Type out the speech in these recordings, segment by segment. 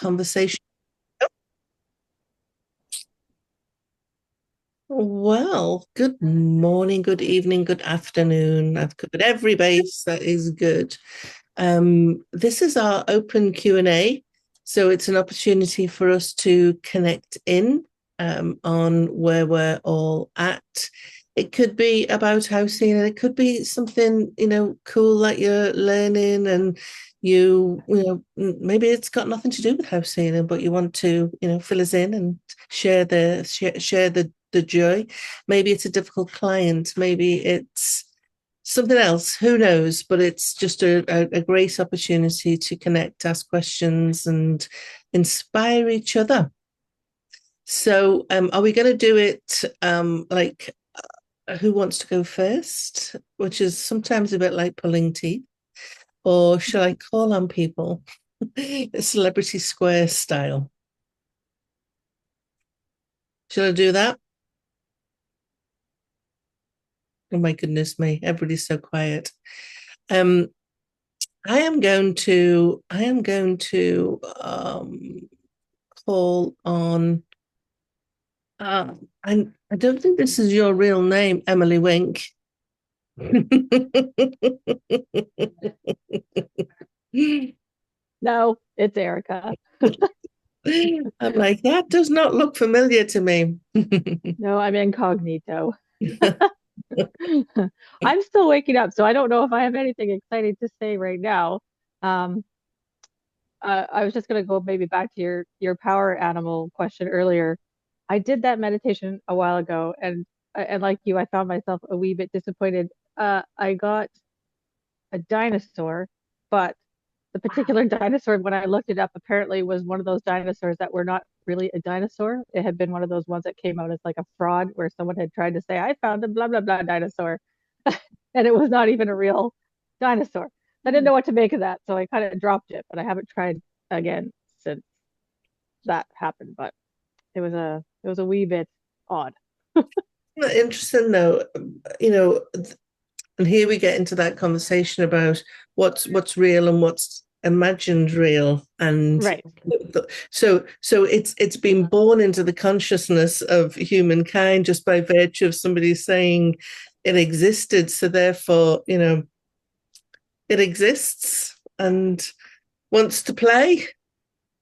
conversation. Well, good morning, good evening, good afternoon. I've covered every base. That is good. This is our open Q&A. So it's an opportunity for us to connect in on where we're all at. It could be about housing, and it could be something, cool that you're learning, and maybe it's got nothing to do with housing, but you want to, fill us in and share the joy. Maybe it's a difficult client. Maybe it's something else. Who knows? But it's just a great opportunity to connect, ask questions, and inspire each other. So, are we going to do it like who wants to go first? Which is sometimes a bit like pulling teeth. Or shall I call on people? Celebrity Square style. Shall I do that? Oh my goodness me, everybody's so quiet. Um, I am going to call on I don't think this is your real name, Emily Wink. No, it's Erica. I'm like, that does not look familiar to me. No, I'm incognito. I'm still waking up, so I don't know if I have anything exciting to say right now. Um, I was just gonna go maybe back to your power animal question earlier. I did that meditation a while ago, and like you, I found myself a wee bit disappointed. I got a dinosaur, but the particular dinosaur, when I looked it up, apparently was one of those dinosaurs that were not really a dinosaur. It had been one of those ones that came out as like a fraud where someone had tried to say, I found a blah, blah, blah dinosaur. And it was not even a real dinosaur. I didn't know what to make of that, so I kind of dropped it, but I haven't tried again since that happened. But it was a wee bit odd. Interesting though, you know, and here we get into that conversation about what's real and what's imagined real, and Right. so it's been born into the consciousness of humankind just by virtue of somebody saying it existed, so therefore it exists and wants to play.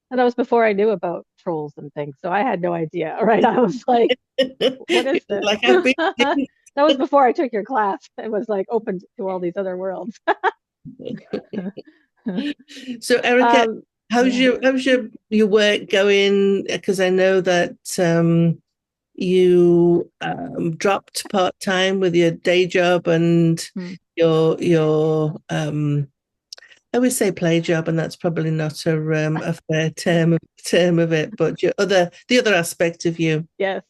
And that was before I knew about trolls and things, so I had no idea. Right. I was like, what is this? Like I've been That was before I took your class. It was like open to all these other worlds. So Erica, how's Yeah. your work going? Because I know that you dropped part time with your day job and Hmm. your I would say play job, and that's probably not a fair term of it, but the other aspect of you. Yes.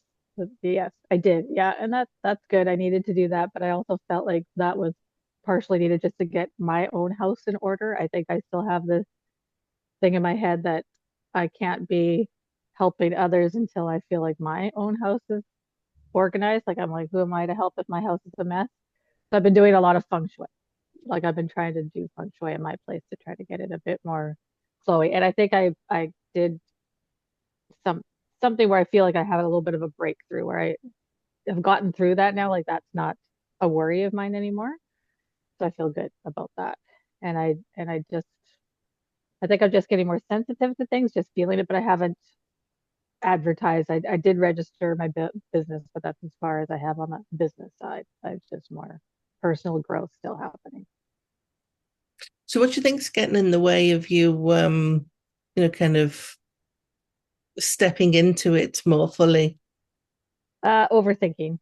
Yes, I did. Yeah, and that's good. I needed to do that, but I also felt like that was partially needed just to get my own house in order. I think I still have this thing in my head that I can't be helping others until I feel like my own house is organized. Like I'm like, who am I to help if my house is a mess? So I've been doing a lot of feng shui. Like I've been trying to do feng shui in my place to try to get it a bit more flowy. And I think I did some something where I feel like I have a little bit of a breakthrough where I have gotten through that now. Like that's not a worry of mine anymore. So I feel good about that. And I just I think I'm just getting more sensitive to things, just feeling it, but I haven't advertised. I did register my business, but that's as far as I have on the business side. It's just more personal growth still happening. So what do you think's getting in the way of you kind of stepping into it more fully? Overthinking.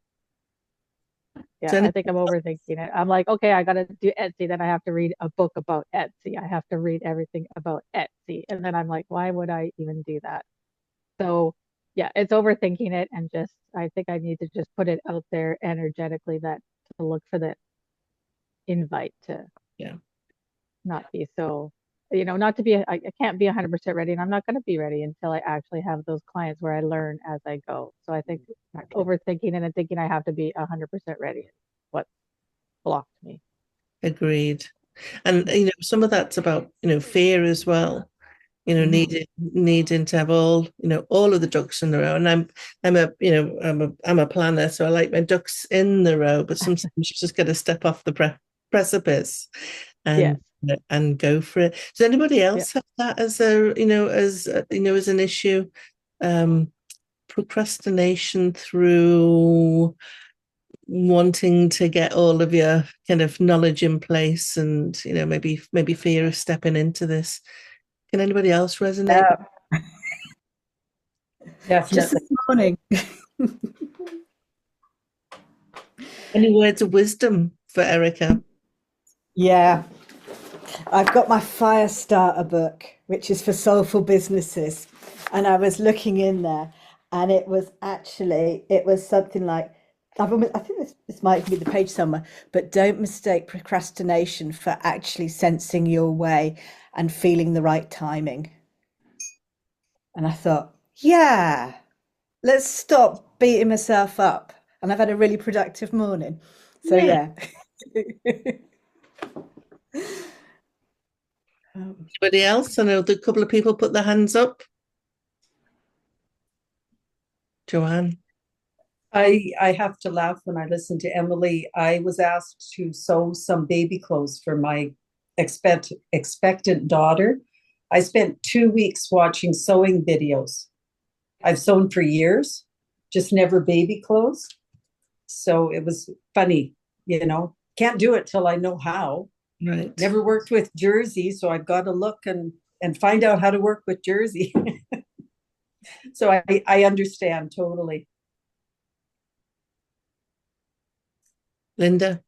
Yeah, So I think I'm overthinking it. I'm like, okay, I gotta do Etsy, then I have to read a book about Etsy. I have to read everything about Etsy. And then I'm like, why would I even do that? So yeah, it's overthinking it and just I think I need to just put it out there energetically that to look for the invite to yeah, not be so, not to be, I can't be 100% ready and I'm not going to be ready until I actually have those clients where I learn as I go. So I think exactly. overthinking and then thinking I have to be 100% ready is what blocked me. Agreed. And some of that's about fear as well. needing to have all of the ducks in a row. And I'm a planner, so I like my ducks in the row, but sometimes you just got to step off the precipice Yes. and go for it. Does anybody Yeah. else have that as as an issue? Procrastination through wanting to get all of your kind of knowledge in place, and maybe fear of stepping into this. Can anybody else resonate? Yeah, just Definitely. this morning. Any words of wisdom for Erica? Yeah, I've got my fire starter book, which is for soulful businesses. And I was looking in there, and it was something like, I think this might be the page somewhere, but don't mistake procrastination for actually sensing your way and feeling the right timing. And I thought, yeah, let's stop beating myself up. And I've had a really productive morning. So Yeah. Anybody else? I know a couple of people put their hands up. Joanne. I have to laugh when I listen to Emily. I was asked to sew some baby clothes for my expectant daughter. I spent 2 weeks watching sewing videos. I've sewn for years, just never baby clothes. So it was funny, Can't do it till I know how. Right. Never worked with jersey, so I've got to look and find out how to work with jersey. So I understand totally. Linda.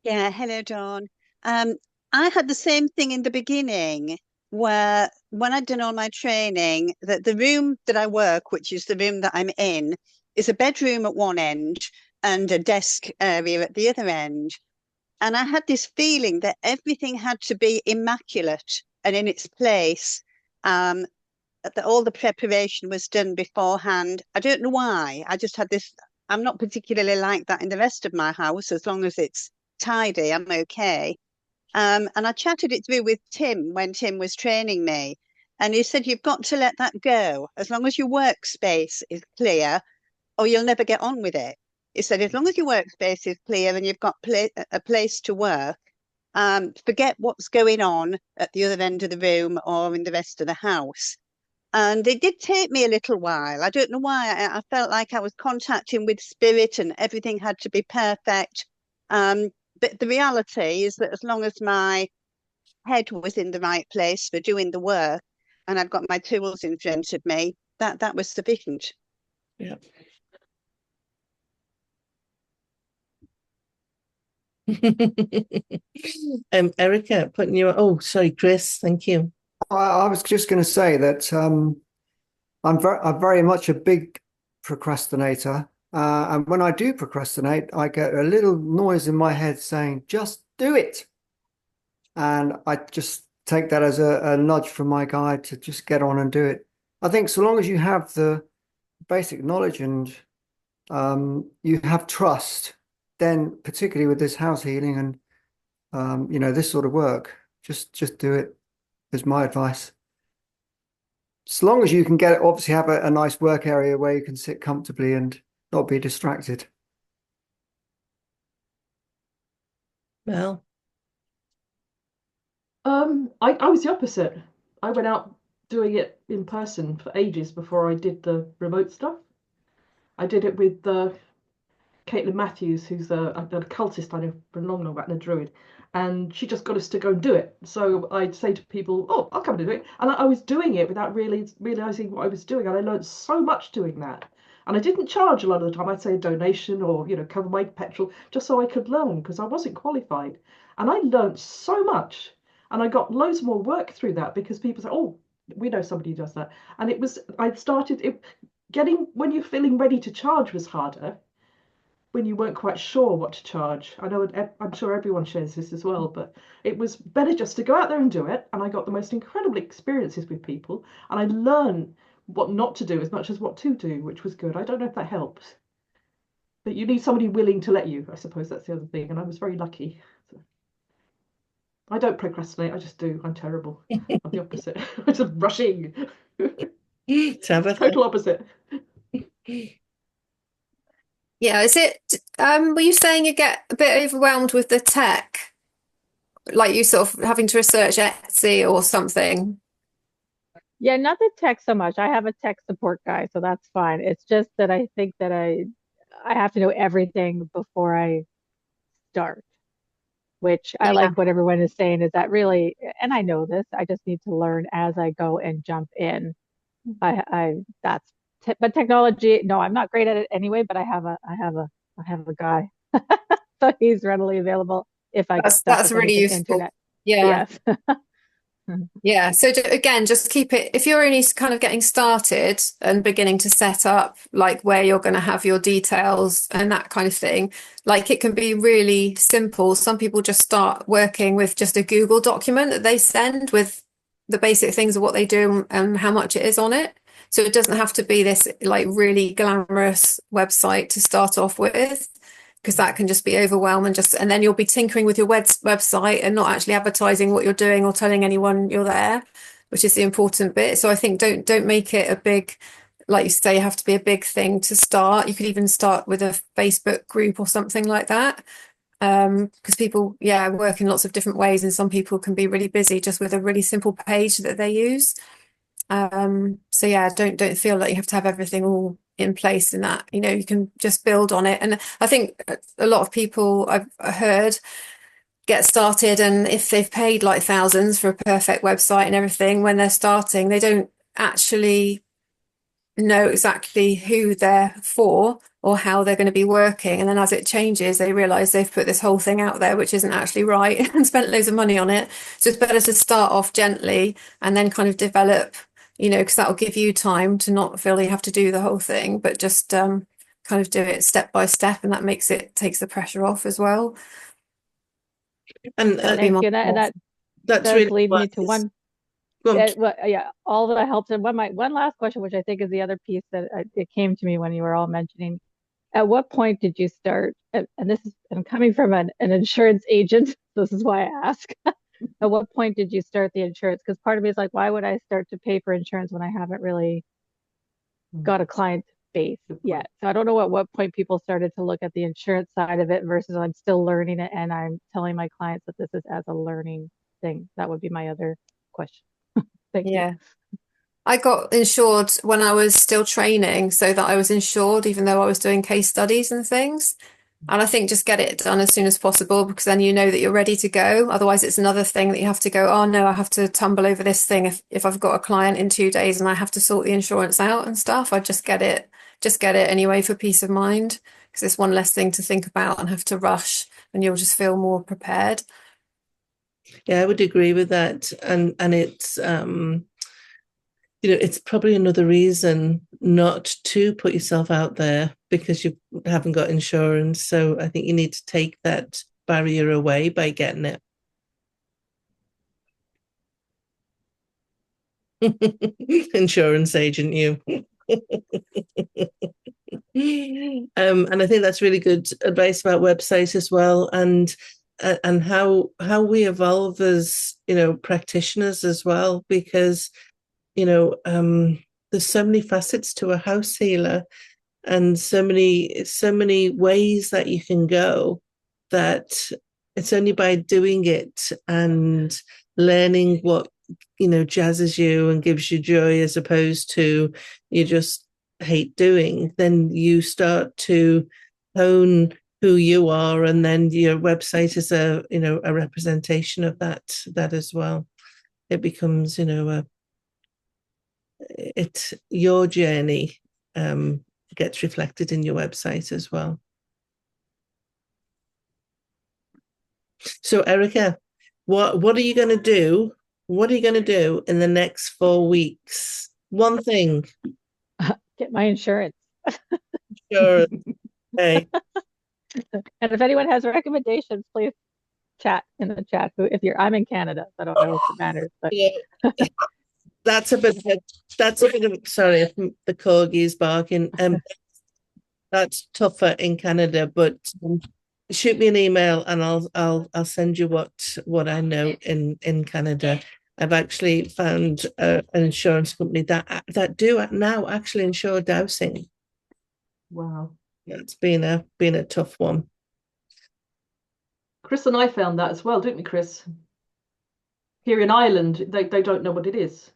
Yeah, hello, Dawn. Um, I had the same thing in the beginning where when I'd done all my training, that the room that I work, which is the room that I'm in, is a bedroom at one end and a desk area at the other end. And I had this feeling that everything had to be immaculate and in its place. That all the preparation was done beforehand. I don't know why. I just had this. I'm not particularly like that in the rest of my house. As long as it's tidy, I'm okay. And I chatted it through with Tim when Tim was training me. And he said, you've got to let that go. As long as your workspace is clear, or you'll never get on with it. He said, as long as your workspace is clear and you've got a place to work, forget what's going on at the other end of the room or in the rest of the house. And it did take me a little while. I don't know why. I felt like I was contacting with spirit and everything had to be perfect. But the reality is that as long as my head was in the right place for doing the work and I've got my tools in front of me, that was sufficient. Yeah. Erica, putting you. Oh, sorry, Chris. Thank you. I was just going to say that I'm very much a big procrastinator, and when I do procrastinate, I get a little noise in my head saying, "Just do it," and I just take that as a nudge from my guide to just get on and do it. I think so long as you have the basic knowledge and you have trust, then particularly with this house healing and this sort of work, just do it. Is my advice. As long as you can obviously have a nice work area where you can sit comfortably and not be distracted. Well, I was the opposite. I went out doing it in person for ages before I did the remote stuff. I did it with Caitlin Matthews, who's a cultist I know for long about, and a druid, and she just got us to go and do it. So I'd say to people, "Oh, I'll come and do it," and I was doing it without really realizing what I was doing, and I learned so much doing that. And I didn't charge a lot of the time. I'd say a donation or cover my petrol just so I could learn because I wasn't qualified, and I learned so much, and I got loads more work through that because people say, "Oh, we know somebody who does that," and I started it. Getting when you're feeling ready to charge was harder when you weren't quite sure what to charge. I know I'm sure everyone shares this as well, but it was better just to go out there and do it. And I got the most incredible experiences with people, and I learned what not to do as much as what to do, which was good. I don't know if that helps, but you need somebody willing to let you. I suppose that's the other thing, and I was very lucky. So I don't procrastinate. I just do. I'm terrible. I'm the opposite. I'm just rushing. Tabitha? Total opposite. Yeah, is it, were you saying you get a bit overwhelmed with the tech? Like you sort of having to research Etsy or something? Yeah, not the tech so much. I have a tech support guy, so that's fine. It's just that I think that I have to know everything before I start, which I Yeah. like what everyone is saying is that really, and I know this, I just need to learn as I go and jump in. That's but technology, no, I'm not great at it anyway, but I have a guy. So he's readily available if I get stuck That's with really anything useful. internet. Yeah. Yes. Yeah. So again, just keep it, if you're only kind of getting started and beginning to set up like where you're going to have your details and that kind of thing, like it can be really simple. Some people just start working with just a Google document that they send with the basic things of what they do and how much it is on it. So it doesn't have to be this like really glamorous website to start off with, because that can just be overwhelming. And then you'll be tinkering with your website and not actually advertising what you're doing or telling anyone you're there, which is the important bit. So I think don't make it a big, like you say, you have to be a big thing to start. You could even start with a Facebook group or something like that. Because people, work in lots of different ways, and some people can be really busy just with a really simple page that they use. So yeah, don't feel like you have to have everything all in place in that, you can just build on it. And I think a lot of people I've heard get started, and if they've paid like thousands for a perfect website and everything, when they're starting, they don't actually know exactly who they're for or how they're going to be working. And then as it changes, they realize they've put this whole thing out there which isn't actually right and spent loads of money on it. So it's better to start off gently and then kind of develop, because that'll give you time to not feel you have to do the whole thing, but just kind of do it step by step, and that takes the pressure off as well. And Thank you. That that's does really lead me to wise. one. Go on. Well, yeah, all that helps. And one last question, which I think is the other piece that it came to me when you were all mentioning. At what point did you start? And I'm coming from an insurance agent. This is why I ask. At what point did you start the insurance? Because part of me is like, why would I start to pay for insurance when I haven't really got a client base yet? So I don't know at what point people started to look at the insurance side of it versus I'm still learning it and I'm telling my clients that this is as a learning thing. That would be my other question. Thank you. I got insured when I was still training, so that I was insured even though I was doing case studies and things. And I think just get it done as soon as possible, because then you know that you're ready to go. Otherwise, it's another thing that you have to go, oh no, I have to tumble over this thing if I've got a client in 2 days and I have to sort the insurance out and stuff. I just get it anyway for peace of mind, because it's one less thing to think about and have to rush, and you'll just feel more prepared. Yeah, I would agree with that. And it's it's probably another reason not to put yourself out there, because you haven't got insurance. So I think you need to take that barrier away by getting it. Insurance agent, you. And I think that's really good advice about websites as well, and how we evolve as practitioners as well, because there's so many facets to a house healer, and so many ways that you can go, that it's only by doing it and learning what jazzes you and gives you joy, as opposed to you just hate doing, then you start to hone who you are, and then your website is a representation of that as well. It becomes it's your journey gets reflected in your website as well. So Erica, what are you going to do? What are you going to do in the next 4 weeks? One thing. Get my insurance. Sure. Okay. And if anyone has recommendations, please chat in the chat. I'm in Canada, so I don't know if it matters, but Yeah. That's a bit of sorry if the corgi is barking. That's tougher in Canada, but shoot me an email and I'll send you what I know in Canada. I've actually found an insurance company that do now actually insure dowsing. Wow. It's been a tough one. Chris and I found that as well, didn't we, Chris? Here in Ireland, they don't know what it is.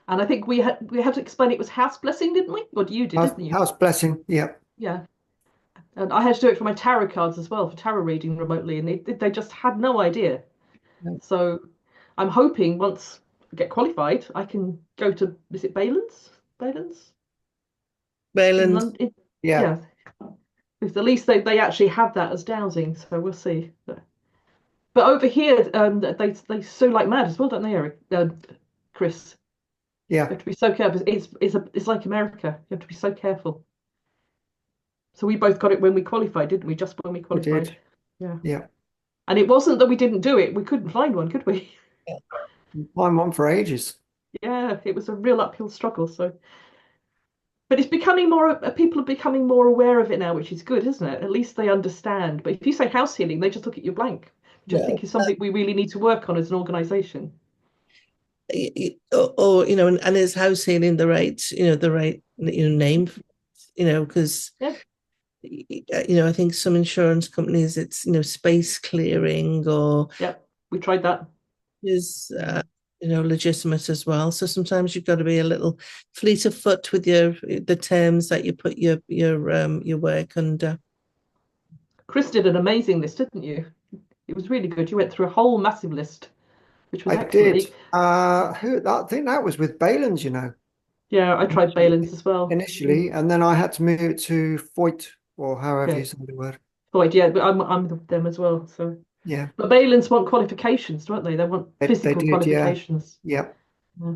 And I think we had to explain it was house blessing, didn't we? Or you did, didn't you? House blessing, yeah. Yeah. And I had to do it for my tarot cards as well, for tarot reading remotely, and they just had no idea. No. So I'm hoping once I get qualified, I can go to, is it Baylands? Baylands? Baylands. London? Yeah. Yeah. Because at least they actually have that as dowsing, so we'll see. But over here, they sue like mad as well, don't they, Eric? Chris? Yeah. You have to be so careful. It's like America. You have to be so careful. So we both got it when we qualified, didn't we? Just when we We qualified. did. Yeah. Yeah. And it wasn't that we didn't do it. We couldn't find one, could we? Find one for ages. Yeah, it was a real uphill struggle. So, but it's becoming more. People are becoming more aware of it now, which is good, isn't it? At least they understand. But if you say house healing, they just look at you blank. Which I think is something we really need to work on as an organisation. Or and is house healing the right name, because Yeah. I think some insurance companies it's space clearing or Yeah, we tried that. is legitimate as well. So sometimes you've got to be a little fleet of foot with the terms that you put your work under. Chris did an amazing list, didn't you? It was really good. You went through a whole massive list, which was I excellent. did. I think that was with Baylands, Yeah, I tried Baylands as well. initially, and then I had to move it to Foyt, or however you say the word. Foyt, yeah, but I'm with them as well. So Yeah. but Baylands want qualifications, don't they? They want They physical did, qualifications. Yeah. Yeah.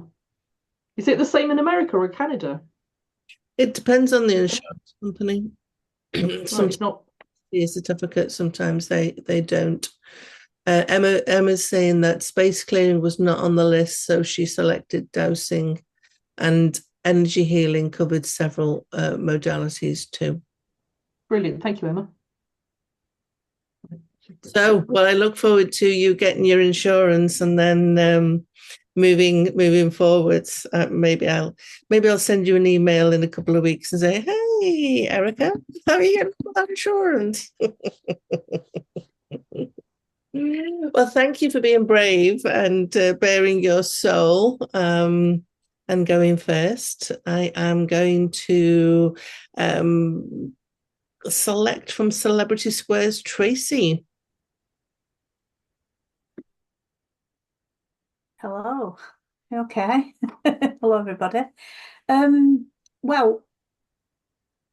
Is it the same in America or Canada? It depends on the insurance company. Right, Sometimes it's not. a certificate, sometimes they don't. Emma's saying that space clearing was not on the list, so she selected dowsing, and energy healing covered several modalities too. Brilliant. Thank you, Emma. So, well, I look forward to you getting your insurance and then moving forwards. Maybe I'll send you an email in a couple of weeks and say, "Hey, Erica, how are you getting that insurance?" Well, thank you for being brave and bearing your soul and going first. I am going to select from Celebrity Squares Tracy. Hello. Okay. Hello, everybody. Well,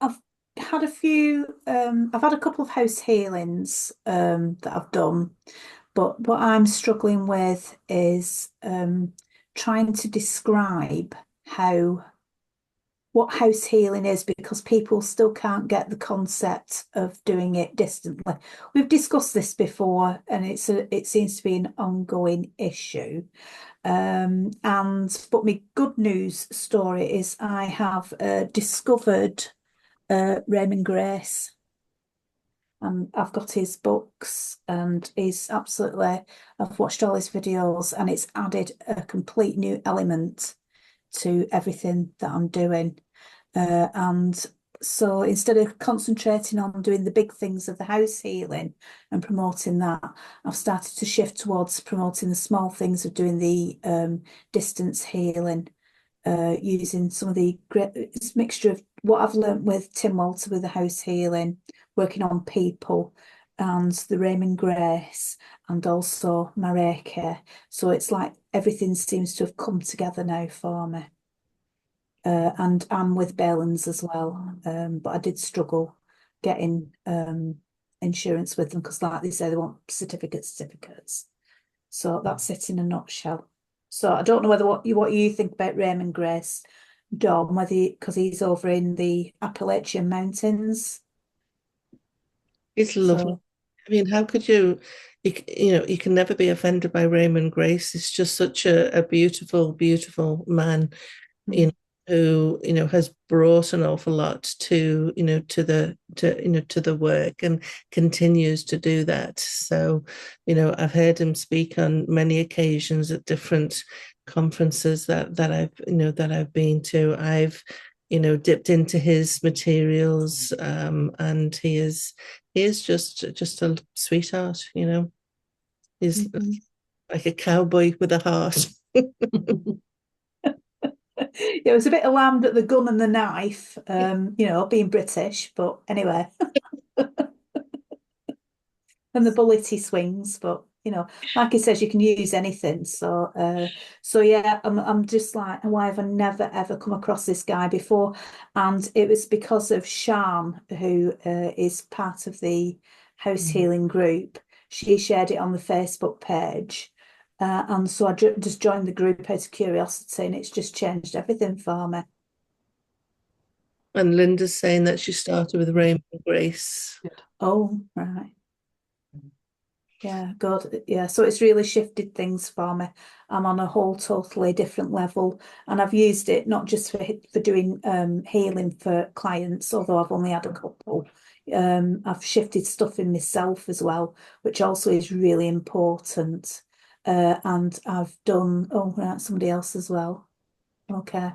I've had a couple of house healings that I've done, but what I'm struggling with is trying to describe what house healing is, because people still can't get the concept of doing it distantly. We've discussed this before, and it seems to be an ongoing issue. But my good news story is I have discovered Raymond Grace, and I've got his books, and I've watched all his videos, and it's added a complete new element to everything that I'm doing. And so instead of concentrating on doing the big things of the house healing and promoting that, I've started to shift towards promoting the small things of doing the distance healing, using some of the great mixture of what I've learned with Tim Walter with the house healing, working on people, and the Raymond Grace, and also my Reiki. So it's like everything seems to have come together now for me. And I'm with Baylands as well, but I did struggle getting insurance with them because, like they say, they want certificates. So that's it in a nutshell. So I don't know what you think about Raymond Grace, Dom, because he's over in the Appalachian Mountains. It's lovely. So, I mean, how could you can never be offended by Raymond Grace. He's just such a beautiful, beautiful man. who has brought an awful lot to to the work and continues to do that. So I've heard him speak on many occasions at different conferences that I've been to. I've dipped into his materials, and he is just a sweetheart. He's like a cowboy with a heart. Yeah, I was a bit alarmed at the gun and the knife, being British, but anyway. And the bullet he swings, but like he says, you can use anything. So yeah, I'm just like, why have I never ever come across this guy before? And it was because of Shan, who is part of the house healing group. She shared it on the Facebook page. And so I just joined the group out of curiosity, and it's just changed everything for me. And Linda's saying that she started with Rainbow Grace. Oh, right. Yeah, good. Yeah, so it's really shifted things for me. I'm on a whole totally different level, and I've used it not just for doing healing for clients, although I've only had a couple. I've shifted stuff in myself as well, which also is really important. And I've done, oh, right, somebody else as well. Okay.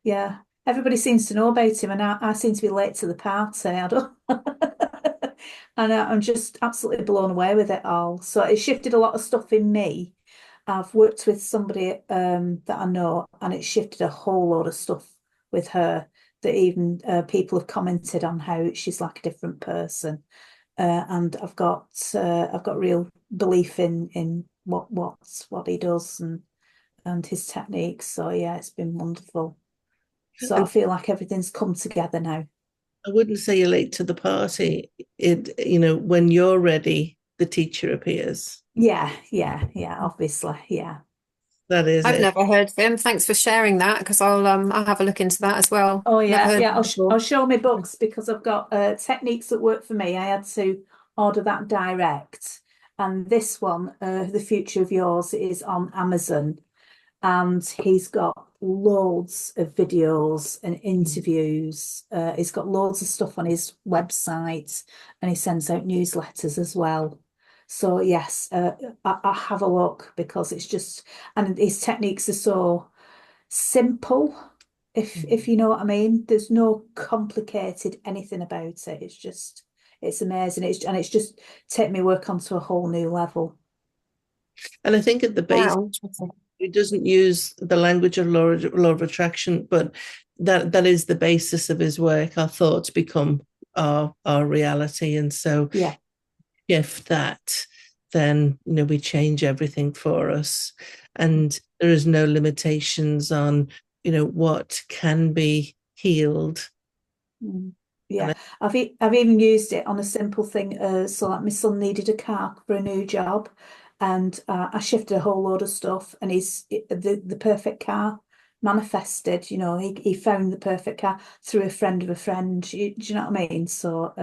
Yeah. Everybody seems to know about him, and I seem to be late to the party. I don't. And I'm just absolutely blown away with it all. So it shifted a lot of stuff in me. I've worked with somebody that I know, and it shifted a whole load of stuff with her that even people have commented on how she's like a different person. And I've got real belief in what he does and his techniques. So yeah, it's been wonderful. So I feel like everything's come together now. I wouldn't say you're late to the party. When you're ready, the teacher appears. Yeah, obviously, yeah. That is I've it. never heard of him. Thanks for sharing that, because I'll have a look into that as well. Oh Never yeah, heard yeah. of him before. I'll show my books because I've got techniques that work for me. I had to order that direct, and this one, The Future of Yours, is on Amazon, and he's got loads of videos and interviews. He's got loads of stuff on his website, and he sends out newsletters as well. So yes, I have a look because it's just, and his techniques are so simple, if you know what I mean. There's no complicated anything about it. It's amazing. It's just taken me work onto a whole new level. And I think at the base, Wow. it doesn't use the language of law of attraction, but that is the basis of his work. Our thoughts become our reality, and so Yeah. if that, then we change everything for us, and there is no limitations on what can be healed. Yeah, I've even used it on a simple thing. So like my son needed a car for a new job, and I shifted a whole load of stuff, and the perfect car manifested. He found the perfect car through a friend of a friend. Do you know what I mean? So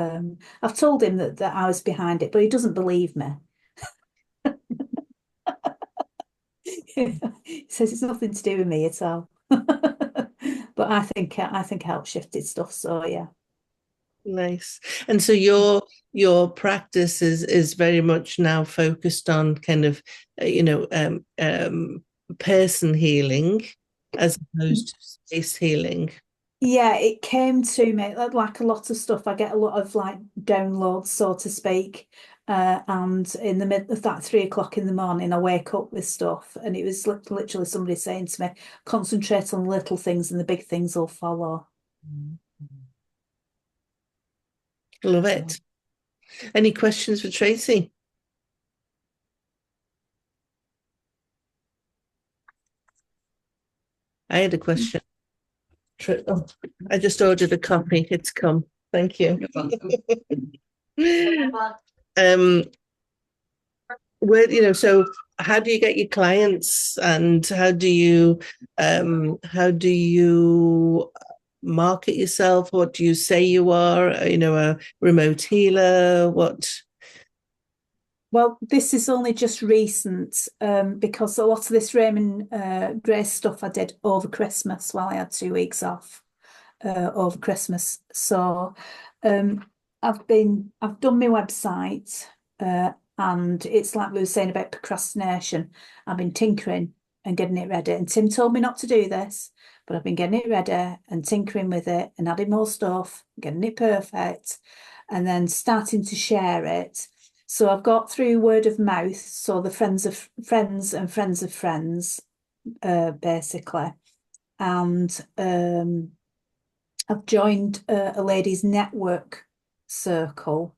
I've told him that I was behind it, but he doesn't believe me. He says it's nothing to do with me at all. But I think I helped shifted stuff. So yeah. Nice. And so your practice is very much now focused on kind of person healing as opposed to space healing. Yeah, it came to me like a lot of stuff. I get a lot of like downloads, so to speak. And in the middle of that 3 o'clock in the morning, I wake up with stuff, and it was literally somebody saying to me, "Concentrate on the little things, and the big things will follow." Love it. Any questions for Tracy? I had a question. Oh, I just ordered a coffee. It's come. Thank you. So how do you get your clients, and how do you market yourself? What do you say you are? A remote healer? What Well, this is only just recent, because a lot of this Raymond Gray stuff I did over Christmas while I had 2 weeks off over Christmas. So I've done my website, and it's like we were saying about procrastination. I've been tinkering and getting it ready. And Tim told me not to do this, but I've been getting it ready and tinkering with it and adding more stuff, getting it perfect, and then starting to share it. So I've got through word of mouth, so the friends of friends and friends of friends, basically. And I've joined a ladies' network circle,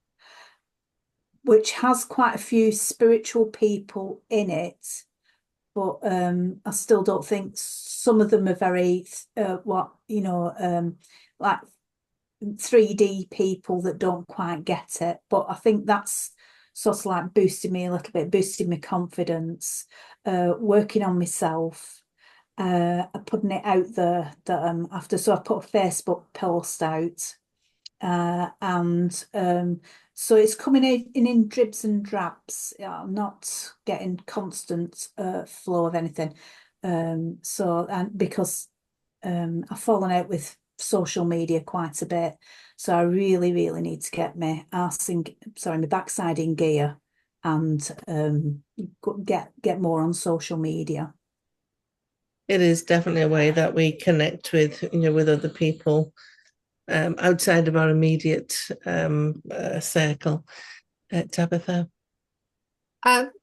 which has quite a few spiritual people in it, but I still don't think some of them are very like 3D people that don't quite get it. But I think that's sort of like boosting me a little bit, boosting my confidence, working on myself, putting it out there that after. So I put a Facebook post out, and so it's coming in dribs and drabs. I'm not getting constant flow of anything. And because I've fallen out with social media quite a bit, so I really, really need to get my backside in gear and get more on social media. It is definitely a way that we connect with, with other people outside of our immediate circle. Tabitha.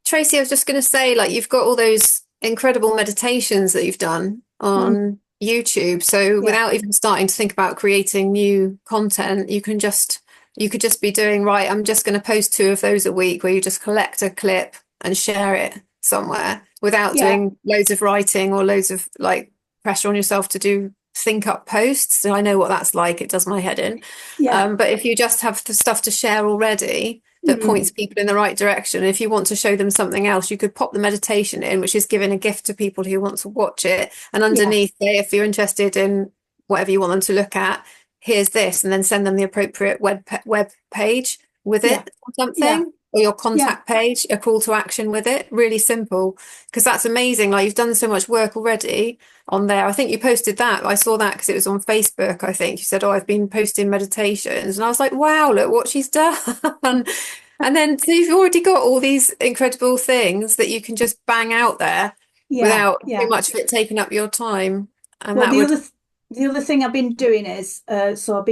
Tracy, I was just going to say, like, you've got all those incredible meditations that you've done on YouTube. So without even starting to think about creating new content, you could just be doing, right, I'm just going to post 2 of those a week, where you just collect a clip and share it somewhere without doing loads of writing or loads of like pressure on yourself to think up posts. So I know what that's like. It does my head in. But if you just have the stuff to share already that points people in the right direction, if you want to show them something else, you could pop the meditation in, which is giving a gift to people who want to watch it. And underneath, say, if you're interested in whatever you want them to look at, here's this, and then send them the appropriate web page with it or something. Or your contact page, a call to action with it. Really simple, because that's amazing. Like, you've done so much work already on there. I think you posted that. I saw that because it was on Facebook. I think you said, "Oh, I've been posting meditations," and I was like, "Wow, look what she's done!" And then so you've already got all these incredible things that you can just bang out there without too much of it taking up your time. And well, that the other thing I've been doing is so I've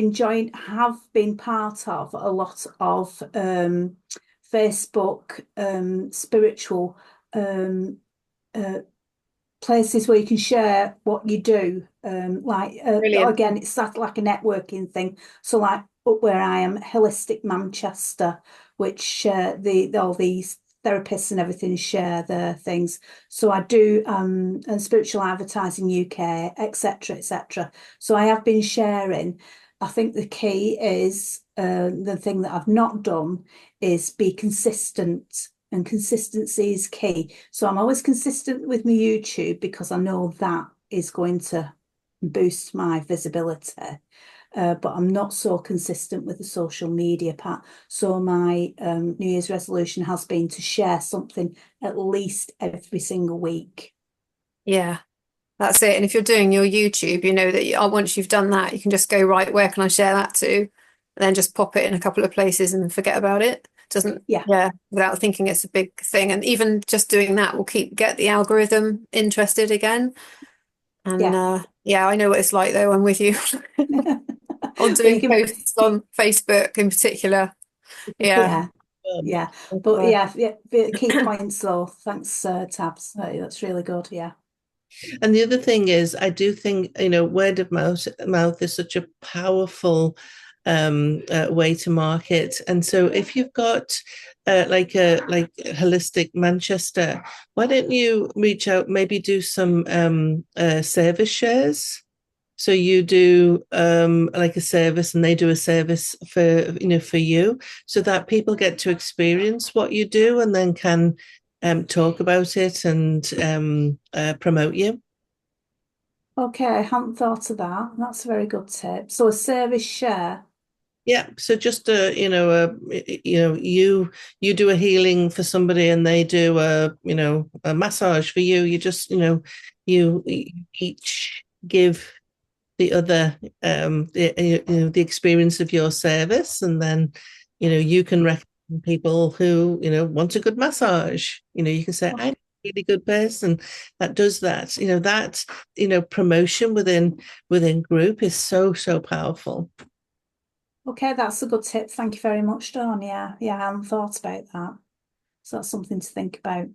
been part of a lot of Facebook spiritual places where you can share what you do. Again, it's like a networking thing. So like up where I am, Holistic Manchester, which all these therapists and everything share their things. So I do and Spiritual Advertising UK, etc., etc. So I have been sharing. I think the key is the thing that I've not done is be consistent, and consistency is key. So I'm always consistent with my YouTube because I know that is going to boost my visibility. But I'm not so consistent with the social media part. So my New Year's resolution has been to share something at least every single week. Yeah. That's it. And if you're doing your YouTube, you know that once you've done that, you can just go, right, where can I share that to? And then just pop it in a couple of places and forget about it. Without thinking it's a big thing. And even just doing that will get the algorithm interested again. And I know what it's like though. I'm with you on doing posts on Facebook in particular. But the key points though. Thanks, Tabs. That's really good. Yeah. And the other thing is, I do think, word of mouth is such a powerful way to market. And so if you've got like Holistic Manchester, why don't you reach out, maybe do some service shares? So you do like a service and they do a service for you, so that people get to experience what you do and then can talk about it and promote you. Okay, I hadn't thought of that. That's a very good tip. So a service share. Yeah, so just you do a healing for somebody and they do a massage for you. You just you each give the other the experience of your service, and then you can recommend people who want a good massage. You can say, I'm a really good person that does that. That promotion within group is so powerful. Okay, that's a good tip. Thank you very much, Dawn. Yeah, I hadn't thought about that. So that's something to think about.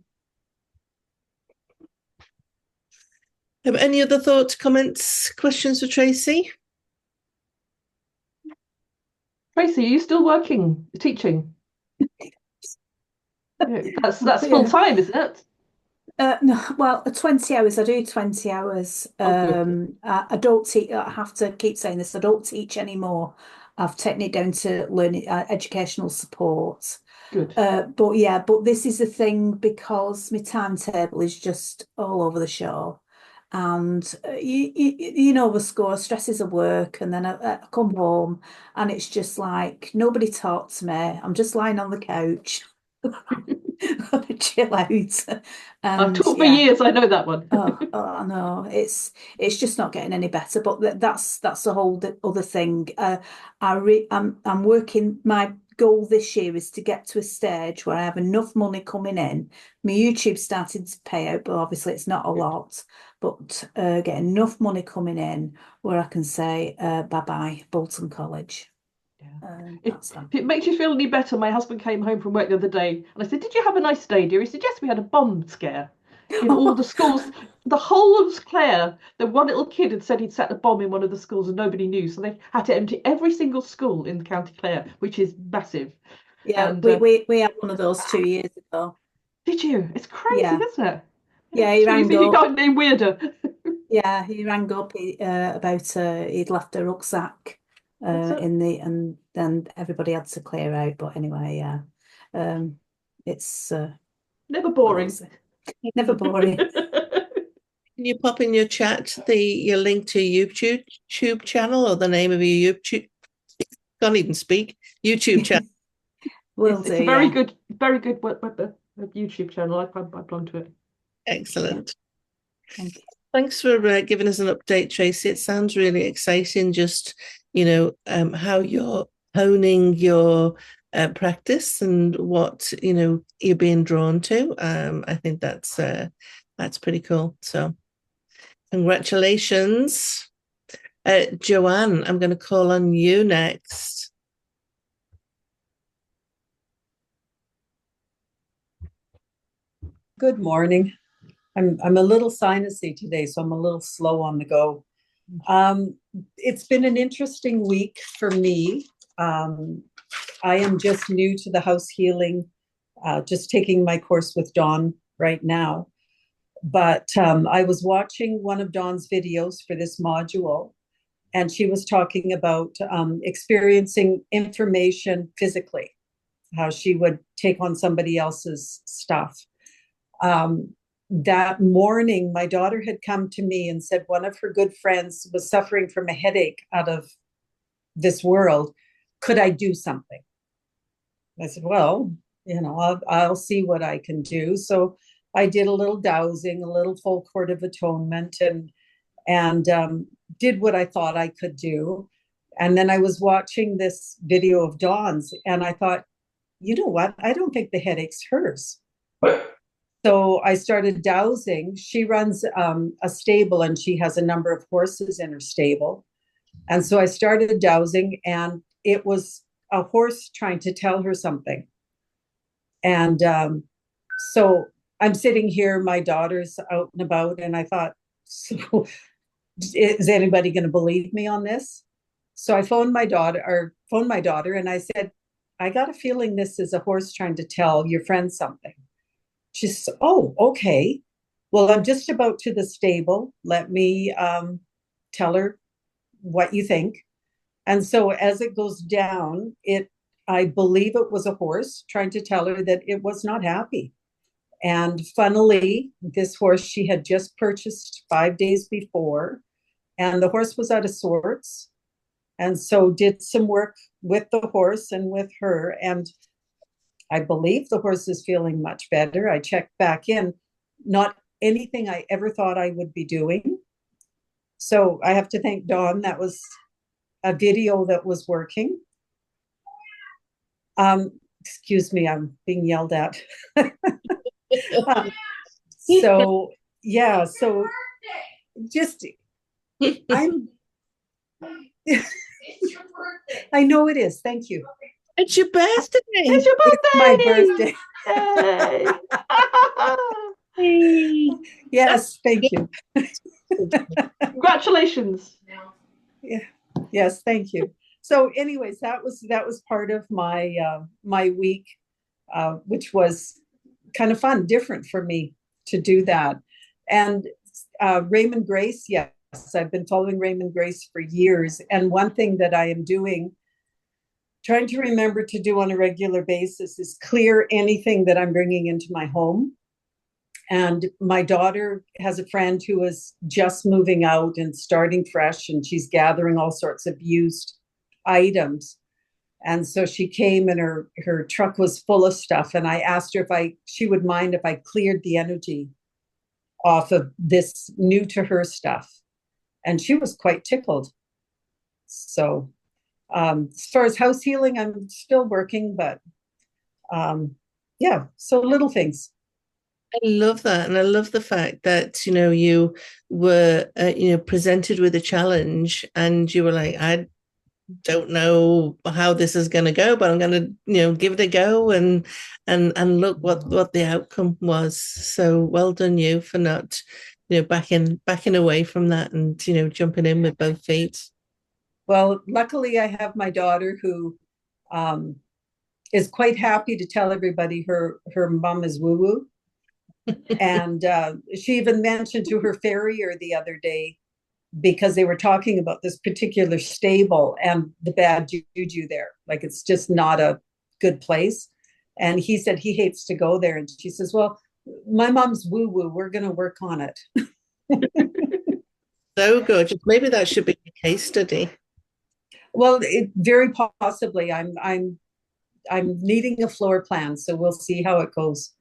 Any other thoughts, comments, questions for Tracy? Tracy, are you still working, teaching? Yeah, that's Yeah. full time, isn't it? No, well, 20 hours. I do 20 hours. Good. I don't teach. I have to keep saying this. I don't teach anymore. I've taken it down to learning educational support. Good. But yeah, but this is the thing because my timetable is just all over the show. And you know the score, stresses of work, and then I come home and it's just like nobody talks to me. I'm just lying on the couch. Chill out. I've And taught for yeah, years. I know that one. oh no, it's just not getting any better. But that's a whole other thing. I'm working. My goal this year is to get to a stage where I have enough money coming in. My YouTube started to pay out, but obviously it's not a lot. But get enough money coming in where I can say bye bye Bolton College. If it makes you feel any better, my husband came home from work the other day and I said, "Did you have a nice day, dear?" He said, "Yes, we had a bomb scare in all the schools." The whole of Clare, the one little kid had said he'd set a bomb in one of the schools and nobody knew. So they had to empty every single school in County Clare, which is massive. Yeah, And we had one of those 2 years ago. did you? It's crazy, Yeah. isn't it? Yeah, he That's when you rang think you up. can't name weirder. Yeah, he rang up about he'd left a rucksack in the and then everybody had to clear out. But anyway, yeah, it's Never boring. never boring. Can you pop in your chat your link to YouTube channel or the name of your YouTube? Can't even speak. YouTube channel. Will It's do. a very Yeah. good YouTube channel. I belong to it. Excellent. Thank you. Thanks for giving us an update, Tracy. It sounds really exciting. Just how you're honing your practice and what you're being drawn to. I think that's pretty cool. So, congratulations, Joanne. I'm going to call on you next. Good morning. I'm a little sinusy today, so I'm a little slow on the go. It's been an interesting week for me. I am just new to the house healing, just taking my course with Dawn right now. But I was watching one of Dawn's videos for this module, and she was talking about experiencing information physically, how she would take on somebody else's stuff. That morning, my daughter had come to me and said one of her good friends was suffering from a headache out of this world. Could I do something? I said, well, I'll see what I can do. So I did a little dowsing, a little full court of atonement, and did what I thought I could do. And then I was watching this video of Dawn's, and I thought, you know what? I don't think the headache's hers. So I started dowsing. She runs a stable and she has a number of horses in her stable. And so I started dowsing, and it was a horse trying to tell her something. And so I'm sitting here, my daughter's out and about, and I thought, so is anybody going to believe me on this? So I phoned my daughter, and I said, I got a feeling this is a horse trying to tell your friend something. She says, oh, okay. Well, I'm just about to the stable. Let me tell her what you think. And so as it goes down, I believe it was a horse trying to tell her that it was not happy. And funnily, this horse she had just purchased 5 days before, and the horse was out of sorts. And so did some work with the horse and with her. And I believe the horse is feeling much better. I checked back in, not anything I ever thought I would be doing. So I have to thank Dawn. That was a video that was working. Excuse me, I'm being yelled at. So yeah, so just I'm I know it is. Thank you. It's your birthday. It's your It's my birthday. Yay! Yes, thank you. Congratulations. Yeah. Yes, thank you. So anyways, that was part of my my week, which was kind of fun, different for me to do that. And Raymond Grace, yes, I've been following Raymond Grace for years. And one thing that I am doing, trying to remember to do on a regular basis, is clear anything that I'm bringing into my home. And my daughter has a friend who is just moving out and starting fresh, and she's gathering all sorts of used items. And so she came and her truck was full of stuff. And I asked her if she would mind if I cleared the energy off of this new to her stuff. And she was quite tickled. So as far as house healing, I'm still working, but yeah, so little things. I love that, and I love the fact that you were presented with a challenge, and you were like, I don't know how this is going to go, but I'm going to give it a go, and look what the outcome was. So well done you for not backing away from that, and jumping in with both feet. Well, luckily I have my daughter who is quite happy to tell everybody her mom is woo woo. And she even mentioned to her farrier the other day, because they were talking about this particular stable and the bad juju there. Like, it's just not a good place. And he said he hates to go there. And she says, well, my mom's woo woo. We're going to work on it. So good. Maybe that should be a case study. Well, very possibly. I'm needing a floor plan, so we'll see how it goes.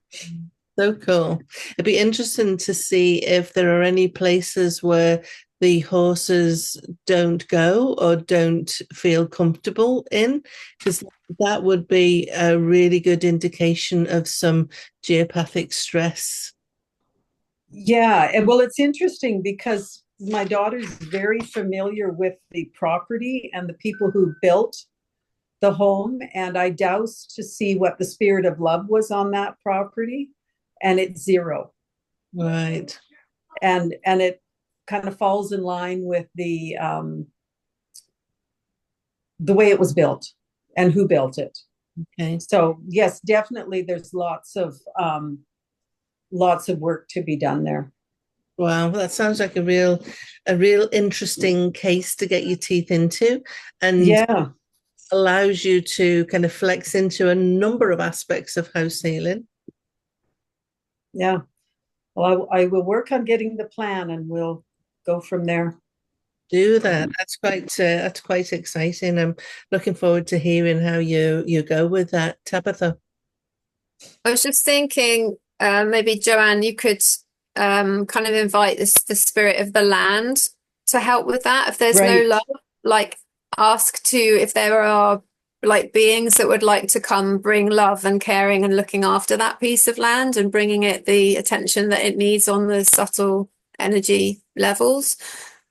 So cool. It'd be interesting to see if there are any places where the horses don't go or don't feel comfortable in, because that would be a really good indication of some geopathic stress. Yeah, and well, it's interesting because my daughter's very familiar with the property and the people who built the home, and I doused to see what the spirit of love was on that property, and it's 0. Right. And it kind of falls in line with the way it was built and who built it. Okay. So yes, definitely there's lots of work to be done there. Wow, that sounds like a real interesting case to get your teeth into, and yeah, allows you to kind of flex into a number of aspects of house healing. Yeah. Well, I will work on getting the plan, and we'll go from there. Do that. That's quite exciting. I'm looking forward to hearing how you go with that, Tabitha. I was just thinking, maybe Joanne, you could kind of invite the spirit of the land to help with that. If there's no Right. love, like ask to if there are like beings that would like to come bring love and caring and looking after that piece of land and bringing it the attention that it needs on the subtle energy levels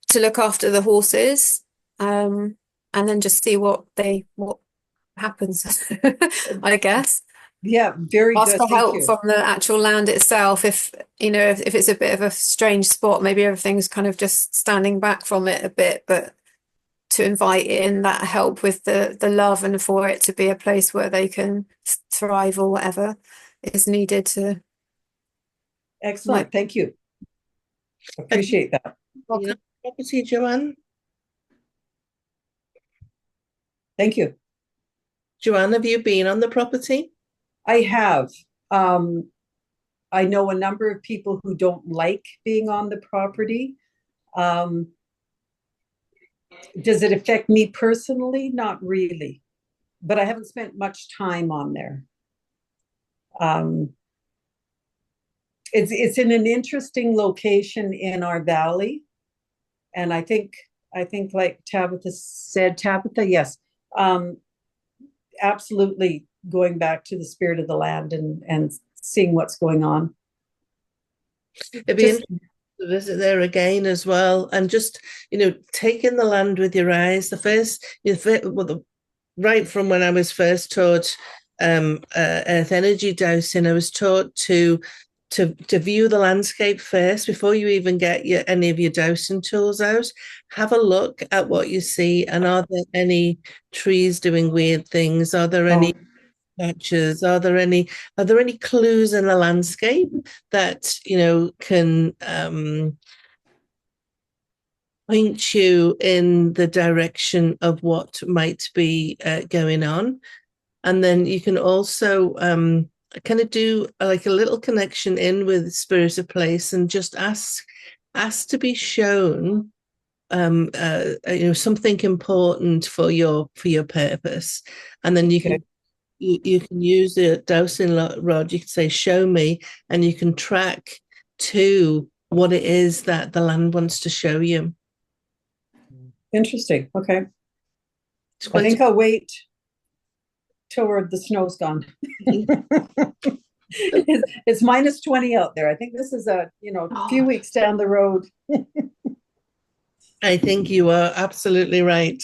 to look after the horses, and then just see what happens. I guess. Yeah, very Ask good. for Thank help you. from the actual land itself. If if it's a bit of a strange spot, maybe everything's kind of just standing back from it a bit, but to invite in that help with the love, and for it to be a place where they can thrive or whatever is needed to. Excellent. Thank you. Appreciate that. Property, Joanne. Thank you. Joanne, have you been on the property? I have. I know a number of people who don't like being on the property. Does it affect me personally? Not really, but I haven't spent much time on there. It's in an interesting location in our valley, and I think like Tabitha said, Tabitha, yes, absolutely going back to the spirit of the land and seeing what's going on. It'd be Just interesting to visit there again as well, and just take in the land with your eyes. Right from when I was first taught earth energy dowsing, I was taught to view the landscape first before you even get any of your dowsing tools out. Have a look at what you see, and are there any trees doing weird things? Are there any patches? Are there any clues in the landscape that can point you in the direction of what might be going on? And then you can also kind of do like a little connection in with spirit of place, and just ask to be shown something important for your purpose. And then you can use the dowsing rod. You can say, show me, and you can track to what it is that the land wants to show you. interesting. Okay. It's I quite think I'll wait till the snow's gone. It's minus 20 out there. I think this is a few weeks down the road. I think you are absolutely right.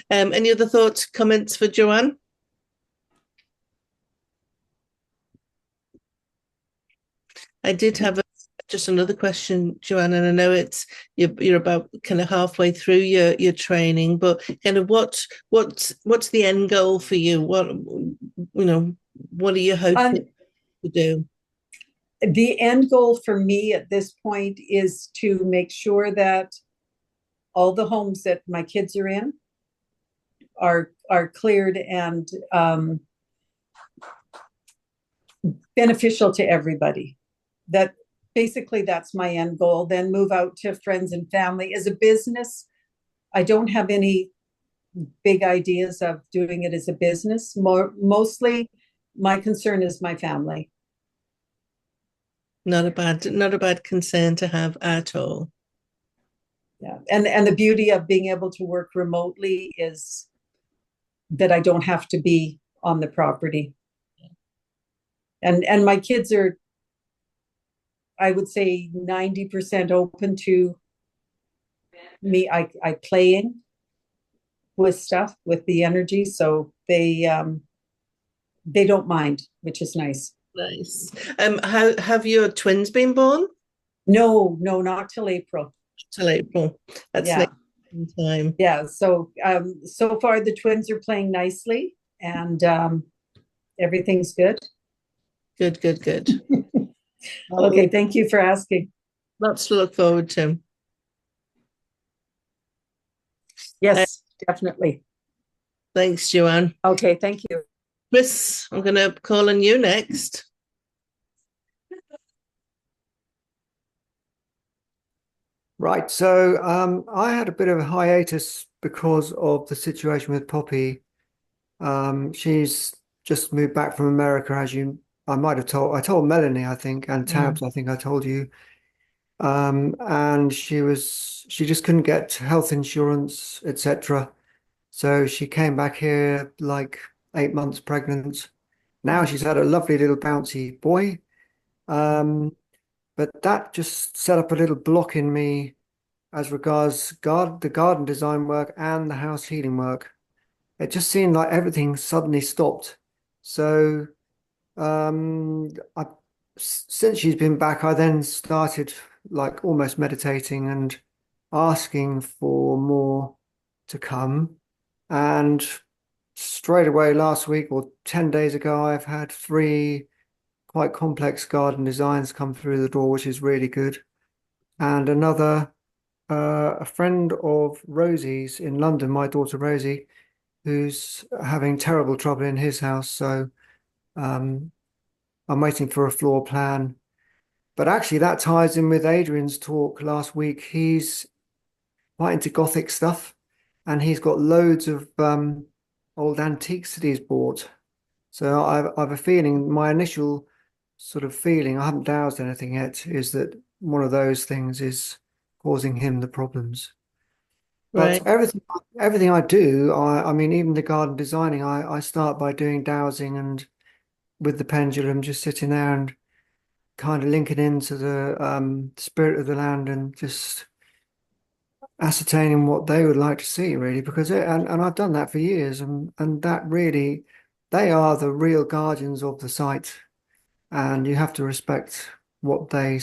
Any other thoughts, comments for Joanne? I did have just another question, Joanne, and I know you're about kind of halfway through your training, but kind of what's the end goal for you? What are you hoping to do? The end goal for me at this point is to make sure that all the homes that my kids are in are cleared and beneficial to everybody. That basically that's my end goal. Then move out to friends and family. As a business, I don't have any big ideas of doing it as a business. Mostly my concern is my family. Not a bad concern to have at all. Yeah. And the beauty of being able to work remotely is that I don't have to be on the property. And my kids are, I would say, 90% open to me I playing with stuff, with the energy, so they don't mind, which is nice. Nice. How have your twins been born? No, not till April. Till April. That's Yeah. next time. Yeah. So so far the twins are playing nicely, and everything's good. Good. Okay, thank you for asking. Lots to look forward to. Yes, definitely. Thanks, Joanne. Okay, thank you. Chris, I'm going to call on you next. Right, so I had a bit of a hiatus because of the situation with Poppy. She's just moved back from America, as I told Melanie, I think, and Tabs, I think I told you. And she just couldn't get health insurance, etc. So she came back here like 8 months pregnant. Now she's had a lovely little bouncy boy. But that just set up a little block in me as regards the garden design work and the house healing work. It just seemed like everything suddenly stopped. So since she's been back, I then started like almost meditating and asking for more to come. And straight away last week or 10 days ago, I've had 3 quite complex garden designs come through the door, which is really good. And another, a friend of Rosie's in London, my daughter Rosie, who's having terrible trouble in his house. So I'm waiting for a floor plan. But actually, that ties in with Adrian's talk last week. He's quite into Gothic stuff. and he's got loads of old antiques that he's bought. So I've a feeling, my initial sort of feeling, I haven't dowsed anything yet, is that one of those things is causing him the problems. Right. But everything I do, I mean, even the garden designing, I start by doing dowsing and with the pendulum, just sitting there and kind of linking into the spirit of the land and just ascertaining what they would like to see, really, because and I've done that for years, and that really, they are the real guardians of the site, and you have to respect what they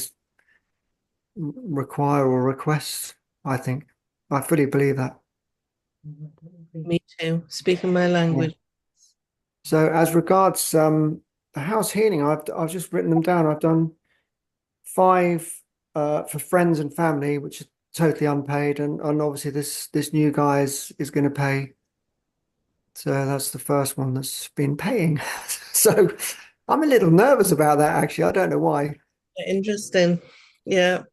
require or request. I think I fully believe that. Me too. Speaking my language. So as regards the house healing, I've just written them down. I've done 5 for friends and family, which is totally unpaid, and obviously this new guy is going to pay. So that's the first one that's been paying. So I'm a little nervous about that, actually. I don't know why. Interesting. Yeah.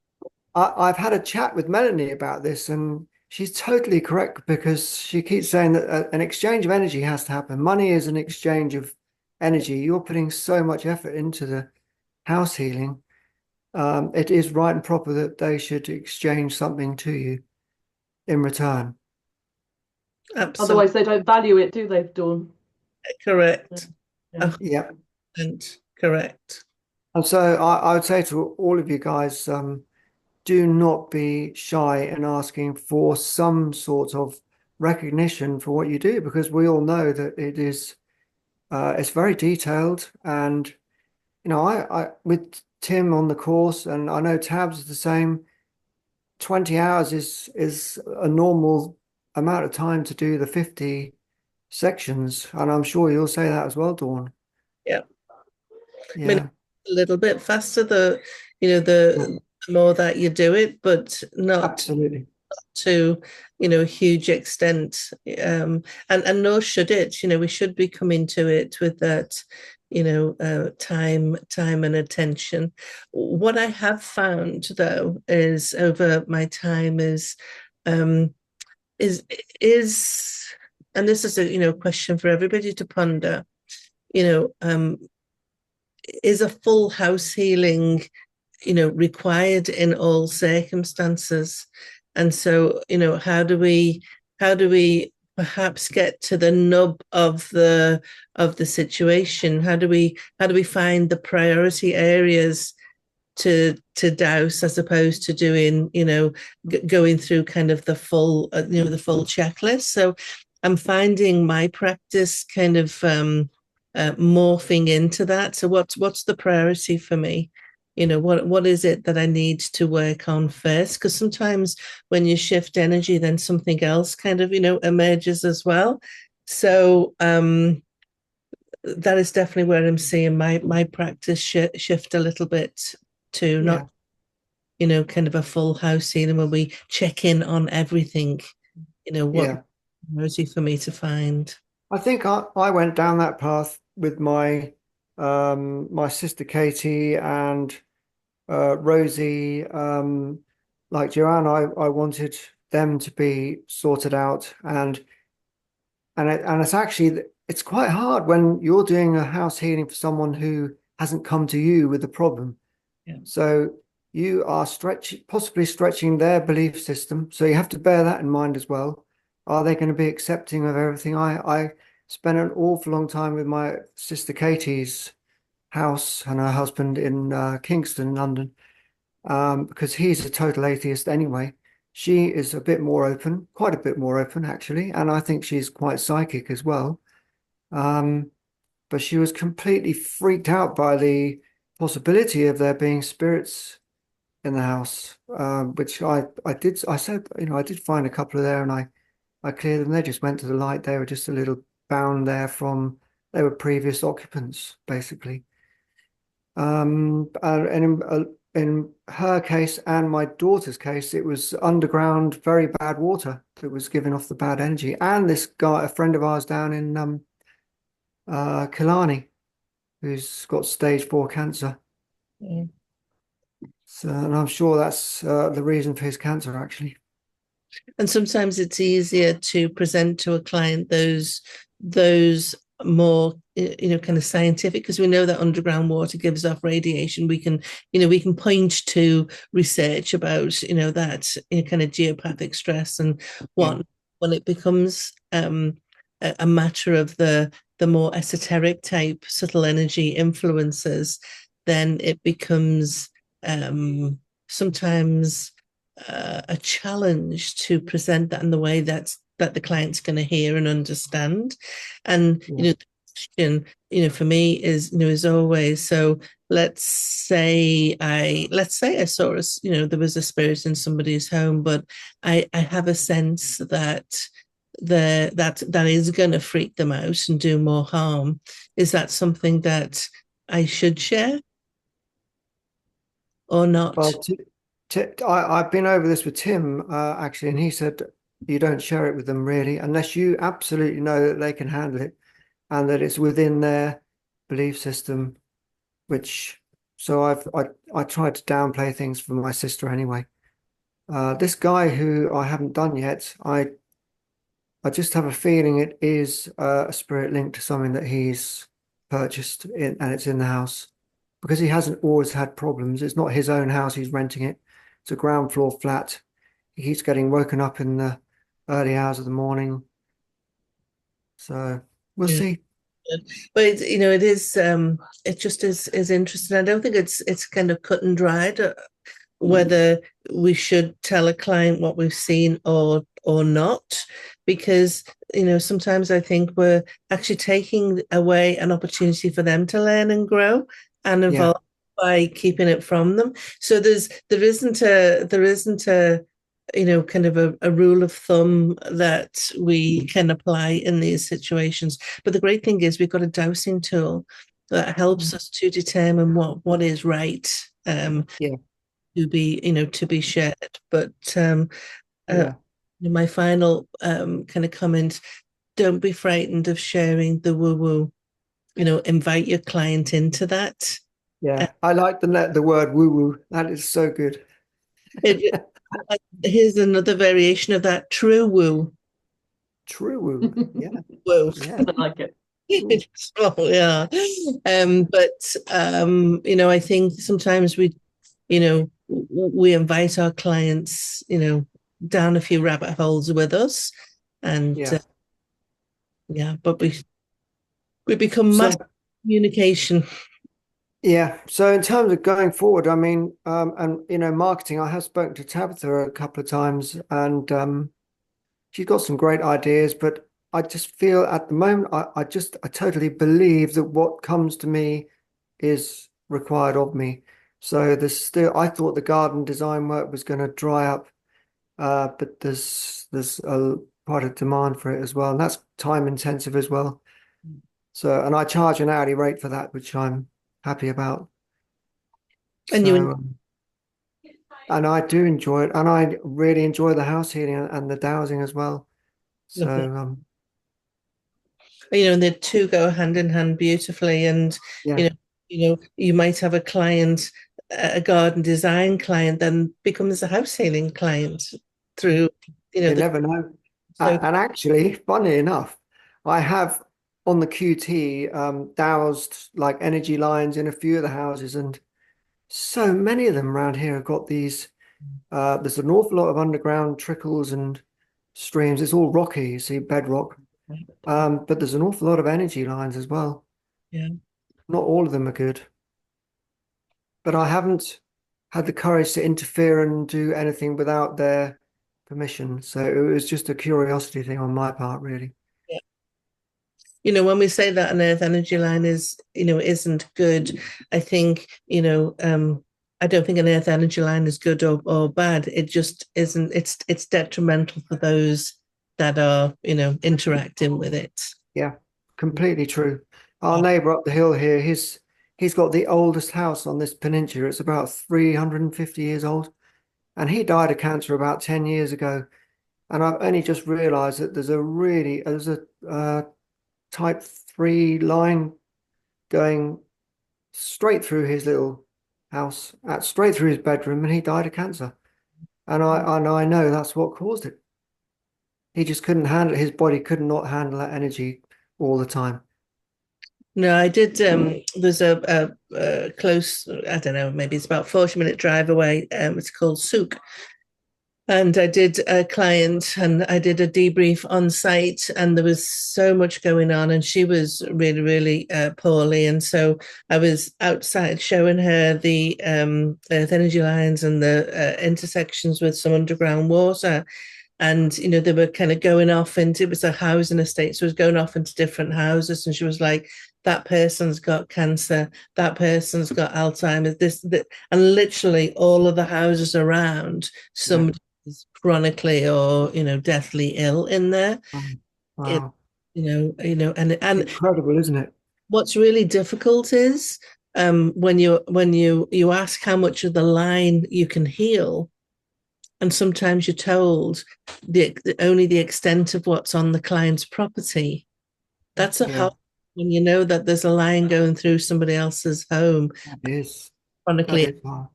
I've had a chat with Melanie about this, and she's totally correct because she keeps saying that an exchange of energy has to happen. Money is an exchange of energy. You're putting so much effort into the house healing. It is right and proper that they should exchange something to you in return. Absolutely Otherwise, they don't value it, do they, Dawn? correct. Yeah. Yeah. 100% correct. And so I would say to all of you guys, do not be shy in asking for some sort of recognition for what you do, because we all know that it's very detailed. And I with Tim on the course, and I know Tabs is the same. 20 hours is a normal amount of time to do the 50 sections, and I'm sure you'll say that as well, Dawn. Yeah. I mean, Yeah, a little bit faster the more that you do it, but not absolutely. to a huge extent. And nor should it. We should be coming to it with that time and attention. What I have found though is over my time um is is and this is a question for everybody to ponder. you know um is a full house healing required in all circumstances? And so, how do we perhaps get to the nub of the situation? How do we find the priority areas to douse, as opposed to doing going through kind of the full checklist? So I'm finding my practice kind of morphing into that. So what's the priority for me? What is it that I need to work on first? Because sometimes when you shift energy, then something else kind of emerges as well. So that is definitely where I'm seeing my practice shift a little bit to not kind of a full house healing where we check in on everything. What priority for me to find. I think I went down that path with my sister Katie and Rosie. Like Joanne, I wanted them to be sorted out, and it's actually it's quite hard when you're doing a house healing for someone who hasn't come to you with the problem. Yeah. So you are possibly stretching their belief system. So you have to bear that in mind as well. Are they going to be accepting of everything? I spent an awful long time with my sister Katie's house and her husband in Kingston, London, because he's a total atheist anyway. She is a bit more open, quite a bit more open actually, and I think she's quite psychic as well. But she was completely freaked out by the possibility of there being spirits in the house, which I said, I did find a couple of there, and I cleared them. They just went to the light. They were just a little bound there they were previous occupants, basically. And in her case and my daughter's case, it was underground, very bad water that was giving off the bad energy. And this guy, a friend of ours down in Killarney, who's got stage 4 cancer. Yeah. So, and I'm sure that's the reason for his cancer, actually. And sometimes it's easier to present to a client those more kind of scientific, because we know that underground water gives off radiation. We can point to research about that kind of geopathic stress and what. Yeah. When it becomes a matter of the more esoteric type subtle energy influences, then it becomes sometimes a challenge to present that in the way that the client's going to hear and understand. And Yeah. the question, for me is always, so let's say I saw there was a spirit in somebody's home, but I have a sense that that is going to freak them out and do more harm. Is that something that I should share or not? Well, I've been over this with Tim actually, and he said you don't share it with them really unless you absolutely know that they can handle it and that it's within their belief system. So I tried to downplay things for my sister anyway. This guy who I haven't done yet, I just have a feeling it is a spirit linked to something that he's purchased and it's in the house because he hasn't always had problems. It's not his own house, he's renting it. It's a ground floor flat. He keeps getting woken up in the early hours of the morning. So we'll Yeah. see. But it is it just is interesting. I don't think it's kind of cut and dried whether we should tell a client what we've seen or not, because sometimes I think we're actually taking away an opportunity for them to learn and grow and Yeah. evolve by keeping it from them. So there isn't a kind of a rule of thumb that we can apply in these situations. But the great thing is we've got a dowsing tool that helps us to determine what is right. Yeah. To be shared. But Yeah. my final kind of comment: don't be frightened of sharing the woo woo. Invite your client into that. Yeah. I like the word woo woo. That is so good. It, here's another variation of that: true woo. True woo. Yeah. Woo. Yeah. I like it. Oh, yeah. But I think sometimes we invite our clients, down a few rabbit holes with us, and Yeah. but we become So master communication. yeah. So in terms of going forward, I mean, and marketing, I have spoken to Tabitha a couple of times, and she's got some great ideas, but I just feel at the moment, I totally believe that what comes to me is required of me. So I thought the garden design work was going to dry up, but there's quite a demand for it as well, and that's time intensive as well. So, and I charge an hourly rate for that, which I'm happy about. And So, and I do enjoy it, and I really enjoy the house heating and the dowsing as well. So, and the two go hand in hand beautifully. And yeah, you might have a client, a garden design client, then becomes a house healing client through you never know. so And actually, funny enough, I have on the QT dowsed like energy lines in a few of the houses, and so many of them around here have got these. There's an awful lot of underground trickles and streams. It's all rocky, you see, bedrock. But there's an awful lot of energy lines as well. yeah. Not all of them are good, but I haven't had the courage to interfere and do anything without their permission. So it was just a curiosity thing on my part, really. When we say that an earth energy line isn't good, I think, I don't think an earth energy line is good or bad. It just isn't, it's detrimental for those that are, interacting with it. Yeah, completely true. Our neighbour up the hill here, he's got the oldest house on this peninsula. It's about 350 years old, and he died of cancer about 10 years ago. And I've only just realised that there's a type 3 line going straight through his little house, straight through his bedroom, and he died of cancer. And I know that's what caused it. he just couldn't handle it. His body could not handle that energy all the time. No, I did. There's a close, I don't know, maybe it's about 40-minute drive away. It's called Souk. And I did a client and I did a debrief on site, and there was so much going on, and she was really, really poorly. And so I was outside showing her the earth energy lines and the intersections with some underground water. And, you know, they were kind of going off into, it was a housing estate. So it was going off into different houses. And she was like, that person's got cancer, that person's got Alzheimer's, that. And literally all of the houses around, somebody is chronically or, you know, deathly ill in there. Wow. And Incredible, isn't it? what's really difficult is when you ask how much of the line you can heal, and sometimes you're told only the extent of what's on the client's property. That's a hard when you know that there's a line going through somebody else's home. That is Chronically, hard.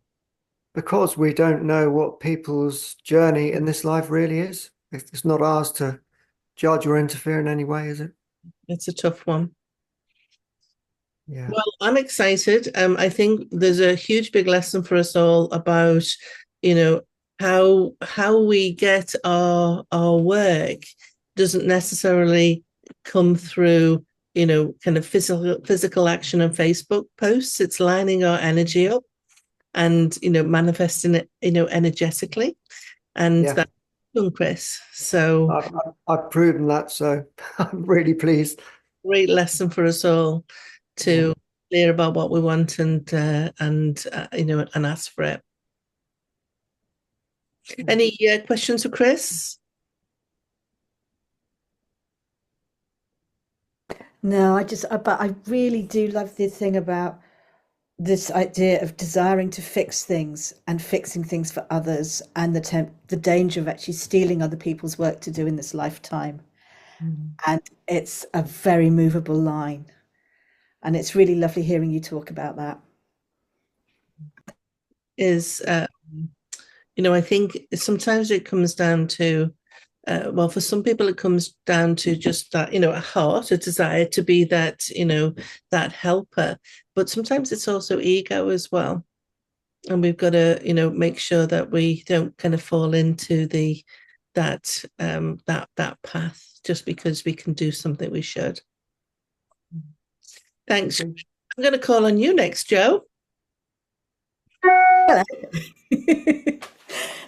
Because we don't know what people's journey in this life really is. It's not ours to judge or interfere in any way, is it? it's a tough one. Yeah. Well, I'm excited. I think there's a huge big lesson for us all about, you know, how we get our work doesn't necessarily come through, you know, kind of physical action on Facebook posts. It's lining our energy up and, you know, manifesting it, you know, energetically. And that's done, Chris. So I've proven that, so I'm really pleased. Great lesson for us all to clear about what we want and you know, and ask for it. Any questions for Chris? No, but I really do love the thing about this idea of desiring to fix things and fixing things for others, and the danger of actually stealing other people's work to do in this lifetime. And it's a very movable line. And it's really lovely hearing you talk about that. You know, I think sometimes it comes down to, well, for some people, it comes down to just that, you know, a heart, a desire to be that, you know, that helper. But sometimes it's also ego as well. And we've got to, you know, make sure that we don't kind of fall into that path just because we can do something we should. Thanks. I'm going to call on you next, Joe. Hello.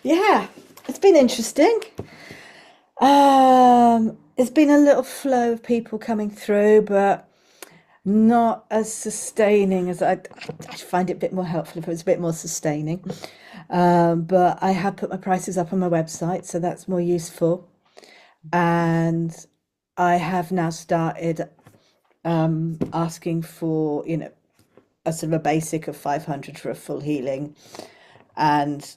Yeah, it's been interesting. It's been a little flow of people coming through, but not as sustaining as I find it a bit more helpful if it was a bit more sustaining. But I have put my prices up on my website, so that's more useful. And I have now started asking for, you know, a sort of a basic of 500 for a full healing. And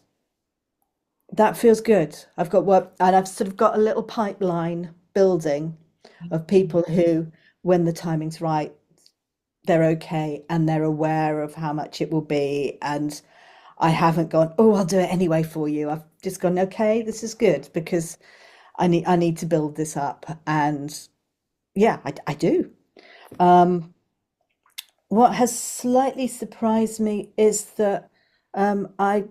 that feels good. I've got work, and I've sort of got a little pipeline building of people who, when the timing's right, they're okay and they're aware of how much it will be. And I haven't gone, oh, I'll do it anyway for you. I've just gone, okay, this is good because I need to build this up. And yeah, I do. What has slightly surprised me is that I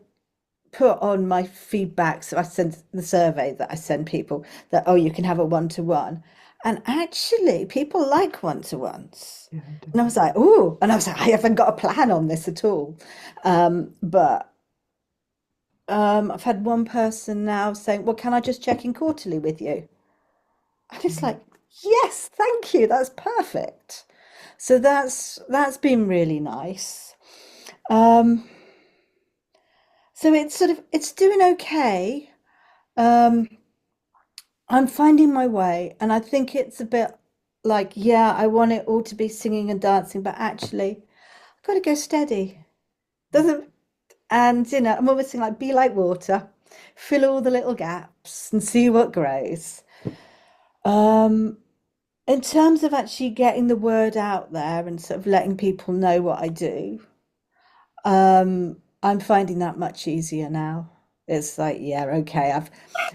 put on my feedback. So I sent the survey that I send people that, oh, you can have a one-to-one. And actually, people like one-to-ones. Yeah, and I was like, oh, and I was like, I haven't got a plan on this at all. But I've had one person now saying, well, can I just check in quarterly with you? And it's like, yes, thank you. That's perfect. So that's been really nice. So it's doing okay. I'm finding my way, and I think it's a bit like, yeah, I want it all to be singing and dancing, but actually, I've got to go steady. And you know, I'm always saying like, be like water, fill all the little gaps and see what grows. In terms of actually getting the word out there and sort of letting people know what I do, I'm finding that much easier now. It's like, yeah, okay,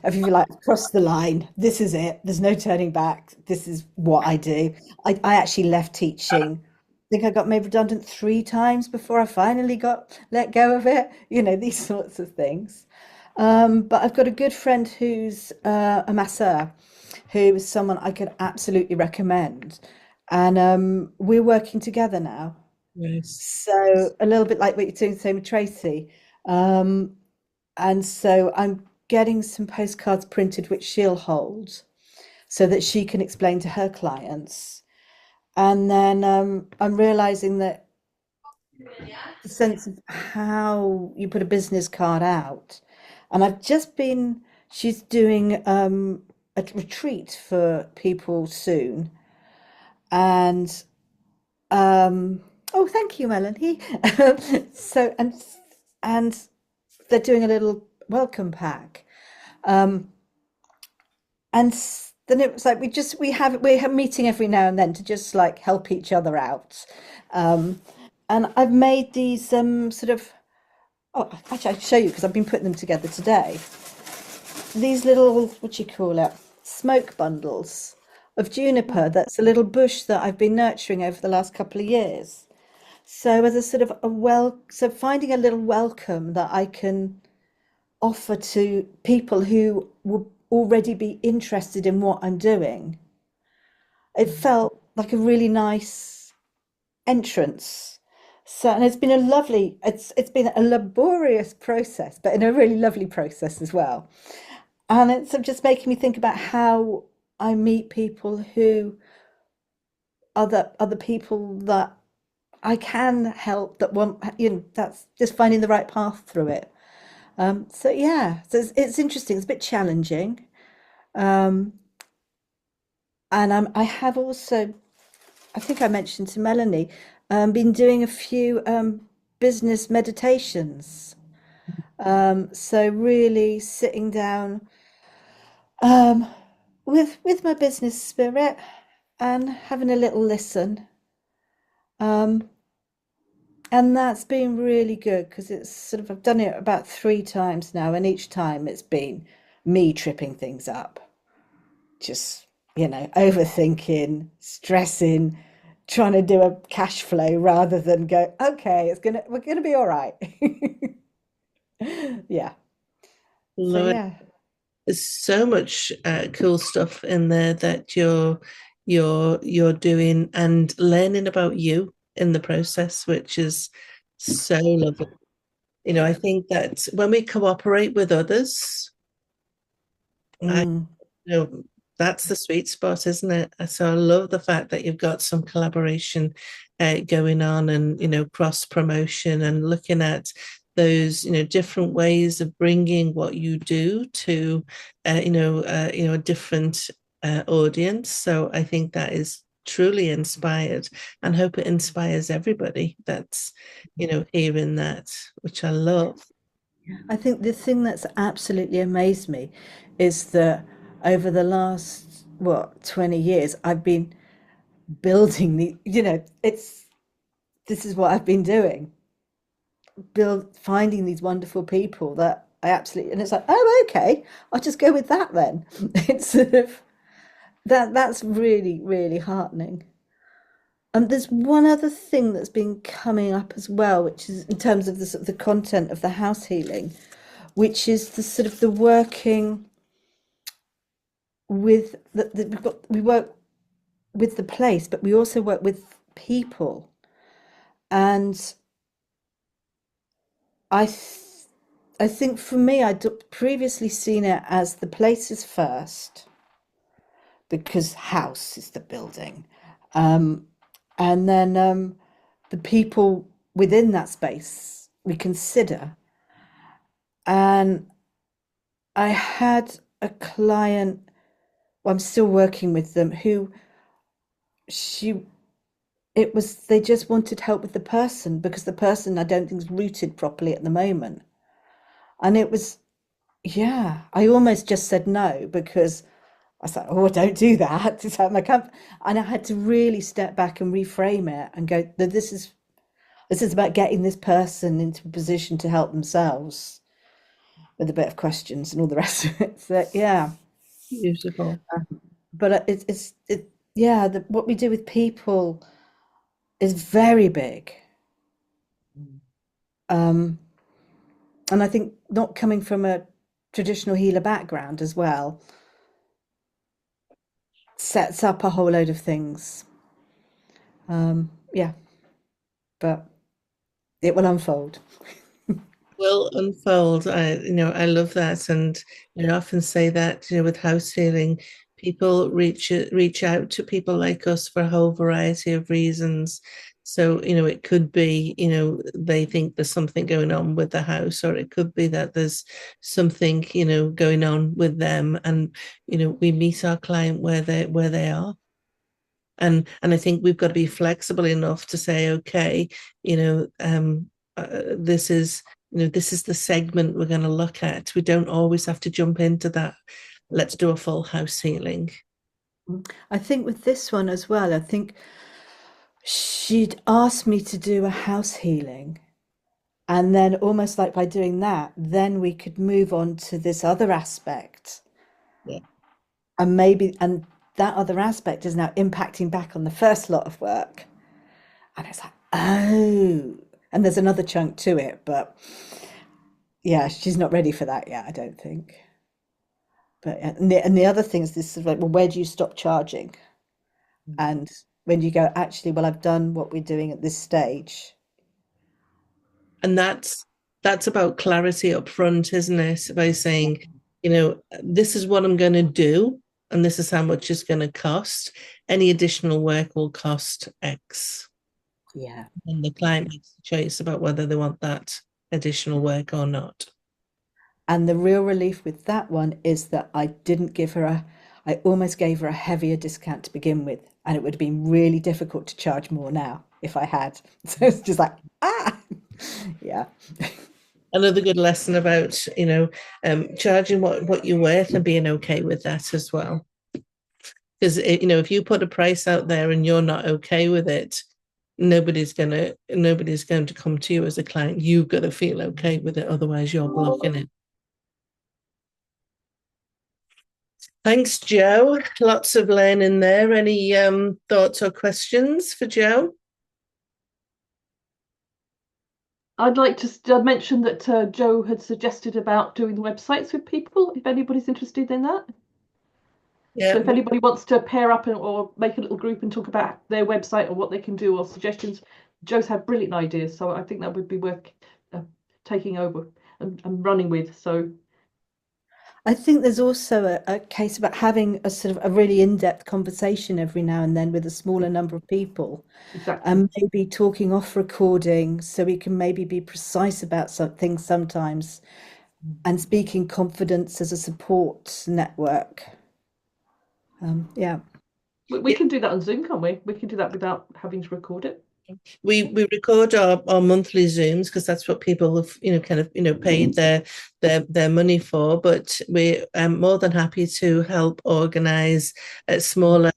if you like crossed the line, this is it. There's no turning back. This is what I do. I actually left teaching. I think I got made redundant 3 times before I finally got let go of it. These sorts of things. But I've got a good friend who's a masseur, who is someone I could absolutely recommend. And we're working together now. Yes. So a little bit like what you're doing, same with Tracy. Um, and so I'm getting some postcards printed, which she'll hold so that she can explain to her clients. And then I'm realizing that the sense of how you put a business card out. And she's doing a retreat for people soon. And oh, thank you, Melanie. So, and they're doing a little welcome pack. Um, and then it was like we have a meeting every now and then to just like help each other out. And I've made these sort of, oh, actually, I'll show you because I've been putting them together today. These little, what do you call it? Smoke bundles of juniper. That's a little bush that I've been nurturing over the last couple of years. So as a sort of so finding a little welcome that I can offer to people who will already be interested in what I'm doing. It felt like a really nice entrance. So, and it's been a laborious process, but in a really lovely process as well. And it's just making me think about how I meet people who are the other people that I can help, that want, that's just finding the right path through it. So yeah, so it's interesting. It's a bit challenging. Um, and I have also, I think I mentioned to Melanie, been doing a few business meditations. So really sitting down um, with my business spirit and having a little listen. Um, and that's been really good because it's sort of I've done it about 3 times now, and each time it's been me tripping things up, just overthinking, stressing, trying to do a cash flow rather than go, okay, we're gonna be all right. Yeah. So Love it. yeah. There's so much cool stuff in there that you're doing and learning about you in the process, which is so lovely. I think that when we cooperate with others, I Mm. that's the sweet spot, isn't it? So I love the fact that you've got some collaboration going on, and cross promotion, and looking at those different ways of bringing what you do to a different audience. So I think that is truly inspired, and hope it inspires everybody that's hearing that, which I love. I think the thing that's absolutely amazed me is that over the last, 20 years, I've been building this is what I've been doing, finding these wonderful people that I absolutely, and it's like, oh, okay, I'll just go with that then. It's sort of that's really, really heartening. And there's one other thing that's been coming up as well, which is in terms of the sort of the content of the house healing, which is the sort of the working with we work with the place, but we also work with people. And I th I think for me, I'd previously seen it as the places first, because house is the building, um, and then the people within that space we consider. And I had a client, well, I'm still working with them, who she it was they just wanted help with the person, because the person I don't think is rooted properly at the moment. And it was, yeah, I almost just said no, because I was like, oh, don't do that. It's like my comfort. And I had to really step back and reframe it and go, that this is about getting this person into a position to help themselves. with a bit of questions and all the rest of it. So yeah, Beautiful. but yeah, what we do with people is very big. And I think not coming from a traditional healer background as well sets up a whole load of things. Yeah, but it will unfold. Will unfold. I love that, and I often say that, with house healing, people reach out to people like us for a whole variety of reasons. So, it could be, they think there's something going on with the house, or it could be that there's something, going on with them, and we meet our client where they are. And I think we've got to be flexible enough to say, okay, this is this is the segment we're going to look at. We don't always have to jump into that. Let's do a full house healing. I think with this one as well, I think she'd asked me to do a house healing. And then almost like by doing that, then we could move on to this other aspect. Yeah. And that other aspect is now impacting back on the first lot of work. And it's like, oh, and there's another chunk to it, but yeah, she's not ready for that yet, I don't think. But and the other thing is this is like, well, where do you stop charging? And when you go, actually, well, I've done what we're doing at this stage. And that's about clarity up front, isn't it? By saying, this is what I'm going to do, and this is how much it's going to cost. Any additional work will cost X. Yeah. And the client makes a choice about whether they want that additional work or not. And the real relief with that one is that I didn't give her I almost gave her a heavier discount to begin with, and it would have been really difficult to charge more now if I had. So it's just like, yeah. Another good lesson about, charging what you're worth and being okay with that as well. Because, if you put a price out there and you're not okay with it, nobody's going to come to you as a client. You've got to feel okay with it, otherwise you're blocking it. Thanks, Jo. Lots of learning there. Any thoughts or questions for Jo? I'd like to mention that Jo had suggested about doing the websites with people, if anybody's interested in that. Yeah. So if anybody wants to pair up or make a little group and talk about their website or what they can do or suggestions, Jo's had brilliant ideas. So I think that would be worth taking over and running with. So I think there's also a case about having a sort of a really in-depth conversation every now and then with a smaller number of people. exactly. And maybe talking off recording so we can maybe be precise about some things sometimes, and speaking confidence as a support network. Yeah. We can do that on Zoom, can't we? We can do that without having to record it. We record our monthly Zooms because that's what people have paid their money for. But we're more than happy to help organize smaller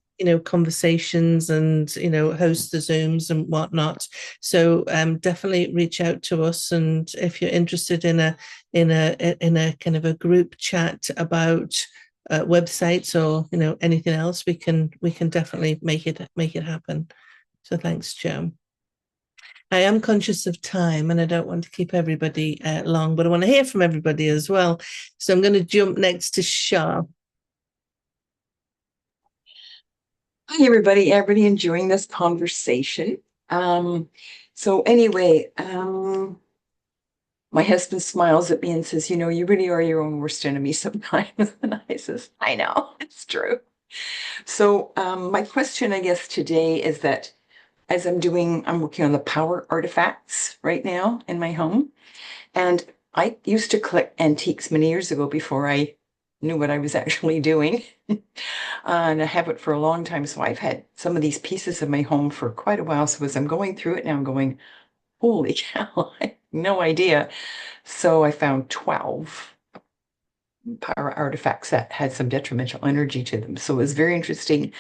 conversations and host the Zooms and whatnot. So definitely reach out to us, and if you're interested in a kind of a group chat about websites or anything else, we can definitely make it happen. So thanks, Jo. I am conscious of time and I don't want to keep everybody long, but I want to hear from everybody as well. So I'm going to jump next to Shah. Hi, everybody. Everybody enjoying this conversation. So anyway, my husband smiles at me and says, you really are your own worst enemy sometimes. And I says, I know, it's true. So my question, I guess, today is that as I'm working on the power artifacts right now in my home. And I used to collect antiques many years ago before I knew what I was actually doing. And I have it for a long time. So I've had some of these pieces of my home for quite a while. So as I'm going through it now, I'm going, holy cow, I had no idea. So I found 12 power artifacts that had some detrimental energy to them. So it was very interesting.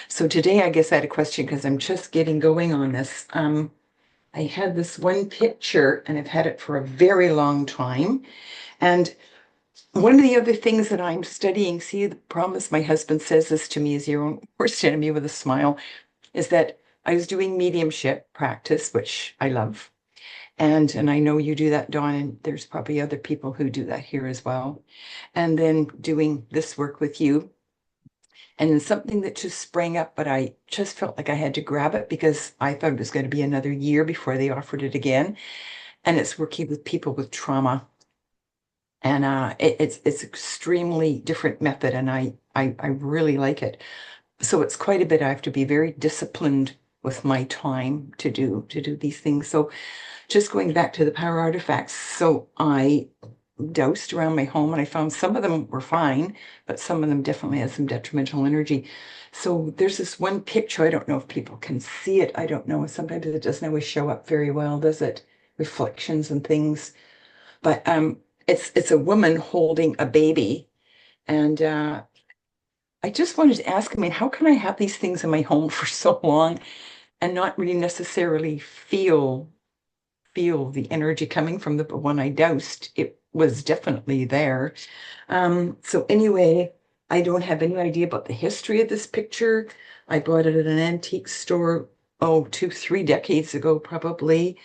So today, I guess I had a question because I'm just getting going on this. I had this one picture and I've had it for a very long time. And one of the other things that I'm studying, see, the problem is my husband says this to me as your own worst enemy with a smile, is that I was doing mediumship practice, which I love. And I know you do that, Dawn, and there's probably other people who do that here as well. And then doing this work with you. And then something that just sprang up, but I just felt like I had to grab it because I thought it was going to be another year before they offered it again. And it's working with people with trauma. And it's extremely different method, and I really like it. So it's quite a bit. I have to be very disciplined with my time to do these things. So just going back to the power artifacts. So I doused around my home and I found some of them were fine, but some of them definitely had some detrimental energy. So there's this one picture. I don't know if people can see it. I don't know. Sometimes it doesn't always show up very well, does it? Reflections and things. But it's a woman holding a baby. And I just wanted to ask, I mean, how can I have these things in my home for so long and not really necessarily feel the energy coming from the one I doused? It was definitely there. So anyway, I don't have any idea about the history of this picture. I bought it at an antique store, 2-3 decades ago, probably.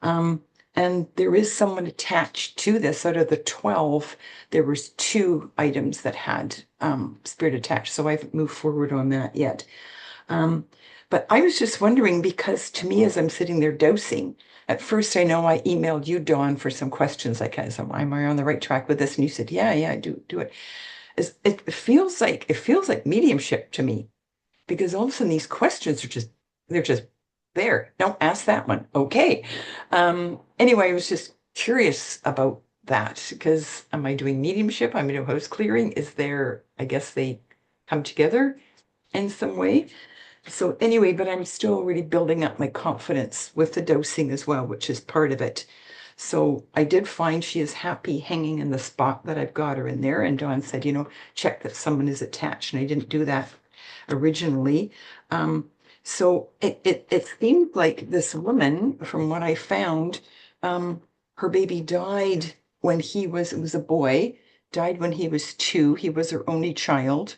And there is someone attached to this. Out of the 12, there was 2 items that had spirit attached. So I haven't moved forward on that yet. But I was just wondering, because to me, as I'm sitting there dosing, at first I know I emailed you, Dawn, for some questions like, am I on the right track with this? And you said, yeah, do it. It feels like mediumship to me, because all of a sudden these questions they're just there. Don't ask that one. Okay. Anyway, I was just curious about that, because am I doing mediumship? I'm doing house clearing. I guess they come together in some way. So anyway, but I'm still really building up my confidence with the dosing as well, which is part of it. So I did find she is happy hanging in the spot that I've got her in there. And Dawn said, check that someone is attached. And I didn't do that originally. So it seemed like this woman, from what I found, her baby died when it was a boy, died when he was 2. He was her only child.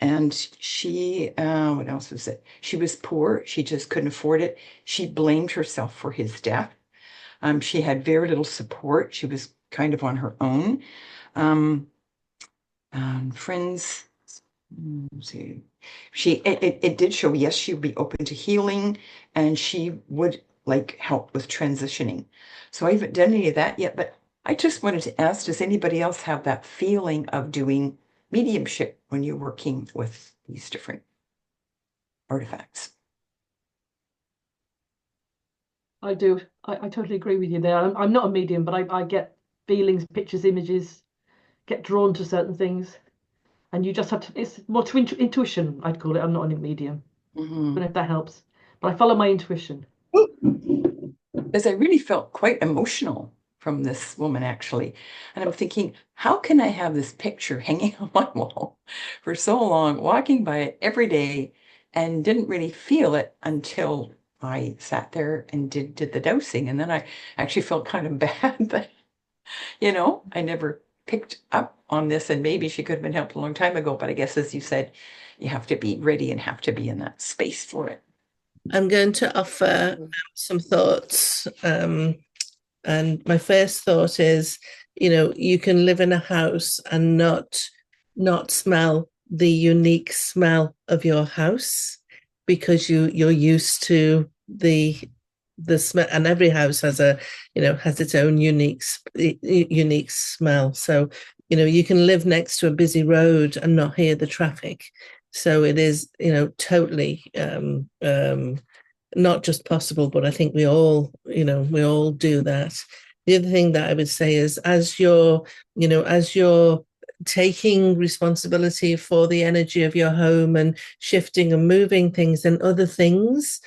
And she, what else was it? She was poor. She just couldn't afford it. She blamed herself for his death. She had very little support. She was kind of on her own. Friends, let's see. It did show, yes, she would be open to healing, and she would like help with transitioning. So I haven't done any of that yet, but I just wanted to ask, does anybody else have that feeling of doing mediumship when you're working with these different artifacts? I do. I totally agree with you there. I'm not a medium, but I get feelings, pictures, images, get drawn to certain things. And you just have to, it's more to intuition, I'd call it. I'm not a medium. I don't know if that helps, but I follow my intuition. Because I really felt quite emotional from this woman, actually. And I'm thinking, how can I have this picture hanging on my wall for so long, walking by it every day, and didn't really feel it until I sat there and did the dosing. And then I actually felt kind of bad that, I never picked up on this, and maybe she could have been helped a long time ago. But I guess, as you said, you have to be ready and have to be in that space for it. I'm going to offer some thoughts. And my first thought is, you can live in a house and not smell the unique smell of your house, because you're used to the smell, and every house has has its own unique smell. So you can live next to a busy road and not hear the traffic. So it is totally not just possible, but I think we all do that. The other thing that I would say is, as you're taking responsibility for the energy of your home and shifting and moving things, and other things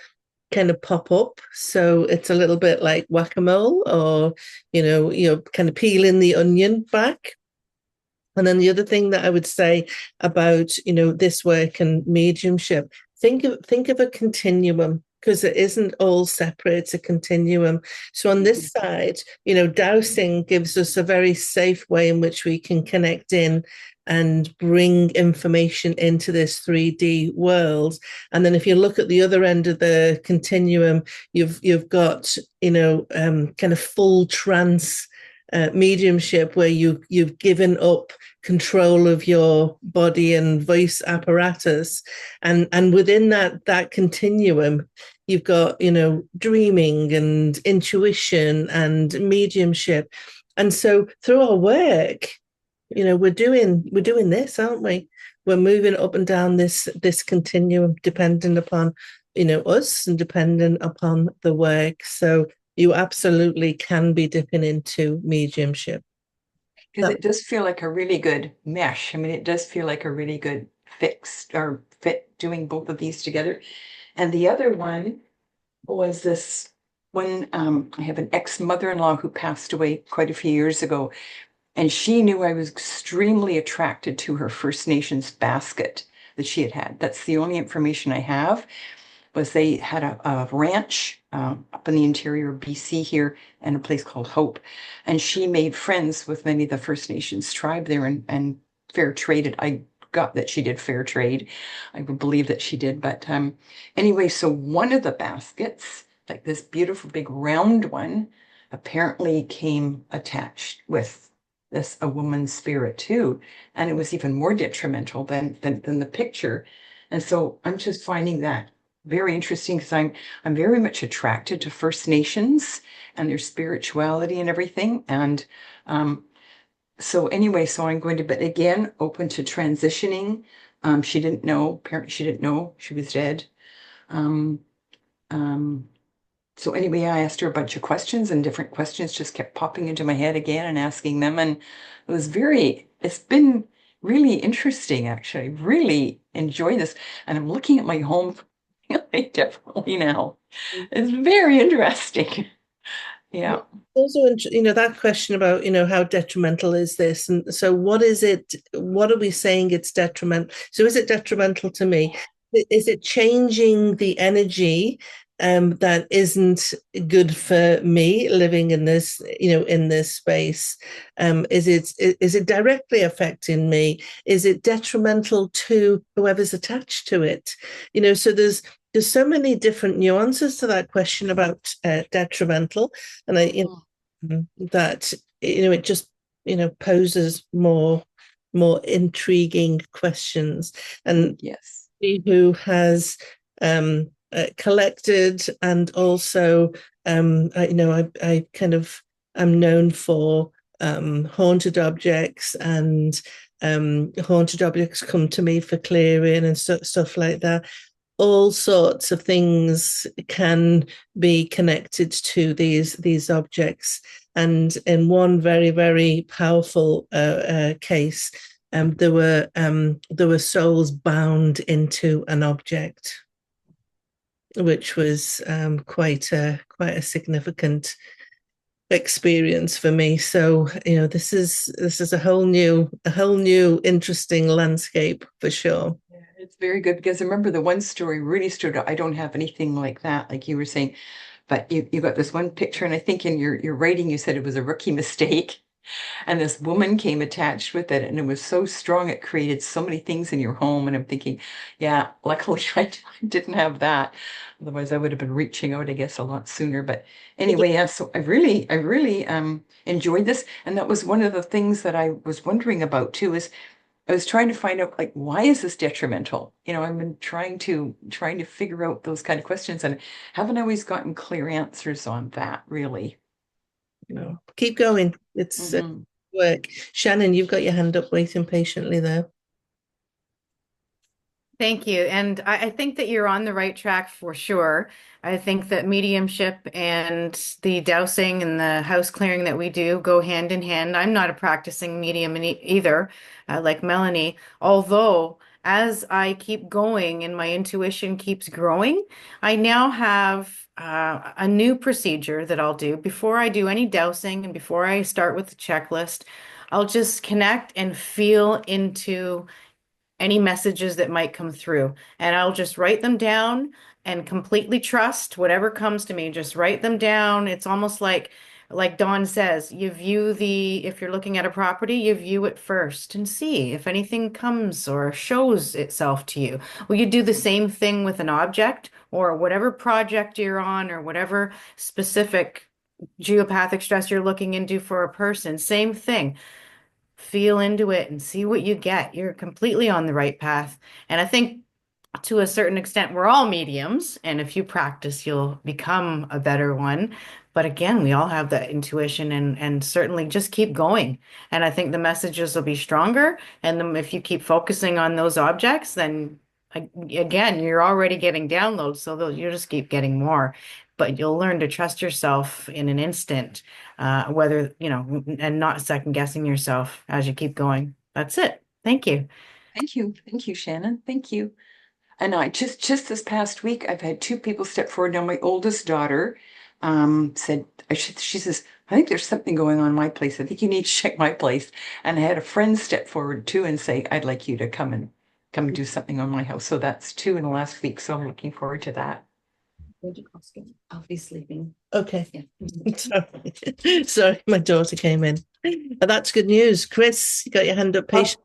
kind of pop up. So it's a little bit like whack-a-mole, or you're kind of peeling the onion back. And then the other thing that I would say about this work and mediumship, think of a continuum. because it isn't all separate, it's a continuum. So on this side, dowsing gives us a very safe way in which we can connect in and bring information into this 3D world. And then if you look at the other end of the continuum, you've got, kind of full trance mediumship, where you've given up control of your body and voice apparatus, and within that continuum, you've got dreaming and intuition and mediumship. And so through our work, we're doing this, aren't we? We're moving up and down this continuum, dependent upon us and dependent upon the work. So you absolutely can be dipping into mediumship. Because it does feel like a really good mesh. I mean, it does feel like a really good fit doing both of these together. And the other one was this one. I have an ex-mother-in-law who passed away quite a few years ago, and she knew I was extremely attracted to her First Nations basket that she had had. That's the only information I have. Was they had a ranch up in the interior of BC here, and a place called Hope. And she made friends with many of the First Nations tribe there, and fair traded. I got that she did fair trade. I would believe that she did. But anyway, so one of the baskets, like this beautiful big round one, apparently came attached with a woman's spirit too. And it was even more detrimental than the picture. And so I'm just finding that very interesting, because I'm very much attracted to First Nations and their spirituality and everything. And so anyway, so I'm going to, but again, open to transitioning. She didn't know, apparently she didn't know she was dead. So anyway, I asked her a bunch of questions, and different questions just kept popping into my head again and asking them. And it's been really interesting, actually. I really enjoy this. And I'm looking at my home really differently now. It's very interesting. Yeah. Also, that question about, how detrimental is this? And so what is it? What are we saying it's detrimental? So is it detrimental to me? Is it changing the energy that isn't good for me living in this, in this space? Is it directly affecting me? Is it detrimental to whoever's attached to it? So there's so many different nuances to that question about detrimental, and that it just poses more intriguing questions. And yes, who has collected, and also I kind of am known for haunted objects, and haunted objects come to me for clearing and stuff like that. All sorts of things can be connected to these objects. And in one very, very powerful case, there were souls bound into an object, which was quite a significant experience for me. So this is a whole new interesting landscape for sure. it's very good, because I remember the one story really stood out. I don't have anything like that, like you were saying, but you got this one picture, and I think in your writing you said it was a rookie mistake. And this woman came attached with it, and it was so strong, it created so many things in your home. And I'm thinking, yeah, luckily I didn't have that. Otherwise, I would have been reaching out, I guess, a lot sooner. But anyway, yeah, so I really enjoyed this. And that was one of the things that I was wondering about too, is I was trying to find out, like, why is this detrimental? I've been trying to figure out those kind of questions, and haven't always gotten clear answers on that, really. Keep going. It's work. Shannon, you've got your hand up, waiting patiently there. Thank you. And I think that you're on the right track for sure. I think that mediumship and the dowsing and the house clearing that we do go hand in hand. I'm not a practicing medium either, like Melanie, although as I keep going and my intuition keeps growing, I now have a new procedure that I'll do before I do any dowsing and before I start with the checklist. I'll just connect and feel into any messages that might come through. And I'll just write them down and completely trust whatever comes to me. Just write them down. It's almost like Dawn says, you view if you're looking at a property, you view it first and see if anything comes or shows itself to you. Well, you do the same thing with an object or whatever project you're on or whatever specific geopathic stress you're looking into for a person. Same thing. Feel into it and see what you get. You're completely on the right path. And I think to a certain extent, we're all mediums. And if you practice, you'll become a better one. But again, we all have that intuition and certainly just keep going. And I think the messages will be stronger. And then if you keep focusing on those objects, then again, you're already getting downloads. So you'll just keep getting more. But you'll learn to trust yourself in an instant, whether, and not second guessing yourself as you keep going. That's it. Thank you. Thank you. Thank you, Shannon. Thank you. And I just this past week, I've had two people step forward. Now, my oldest daughter said, she says, I think there's something going on in my place. I think you need to check my place. And I had a friend step forward too and say, I'd like you to come and do something on my house. So that's two in the last week. So I'm looking forward to that. I'll be sleeping. Okay. Yeah. Sorry, my daughter came in. That's good news. Chris, you got your hand up, patient.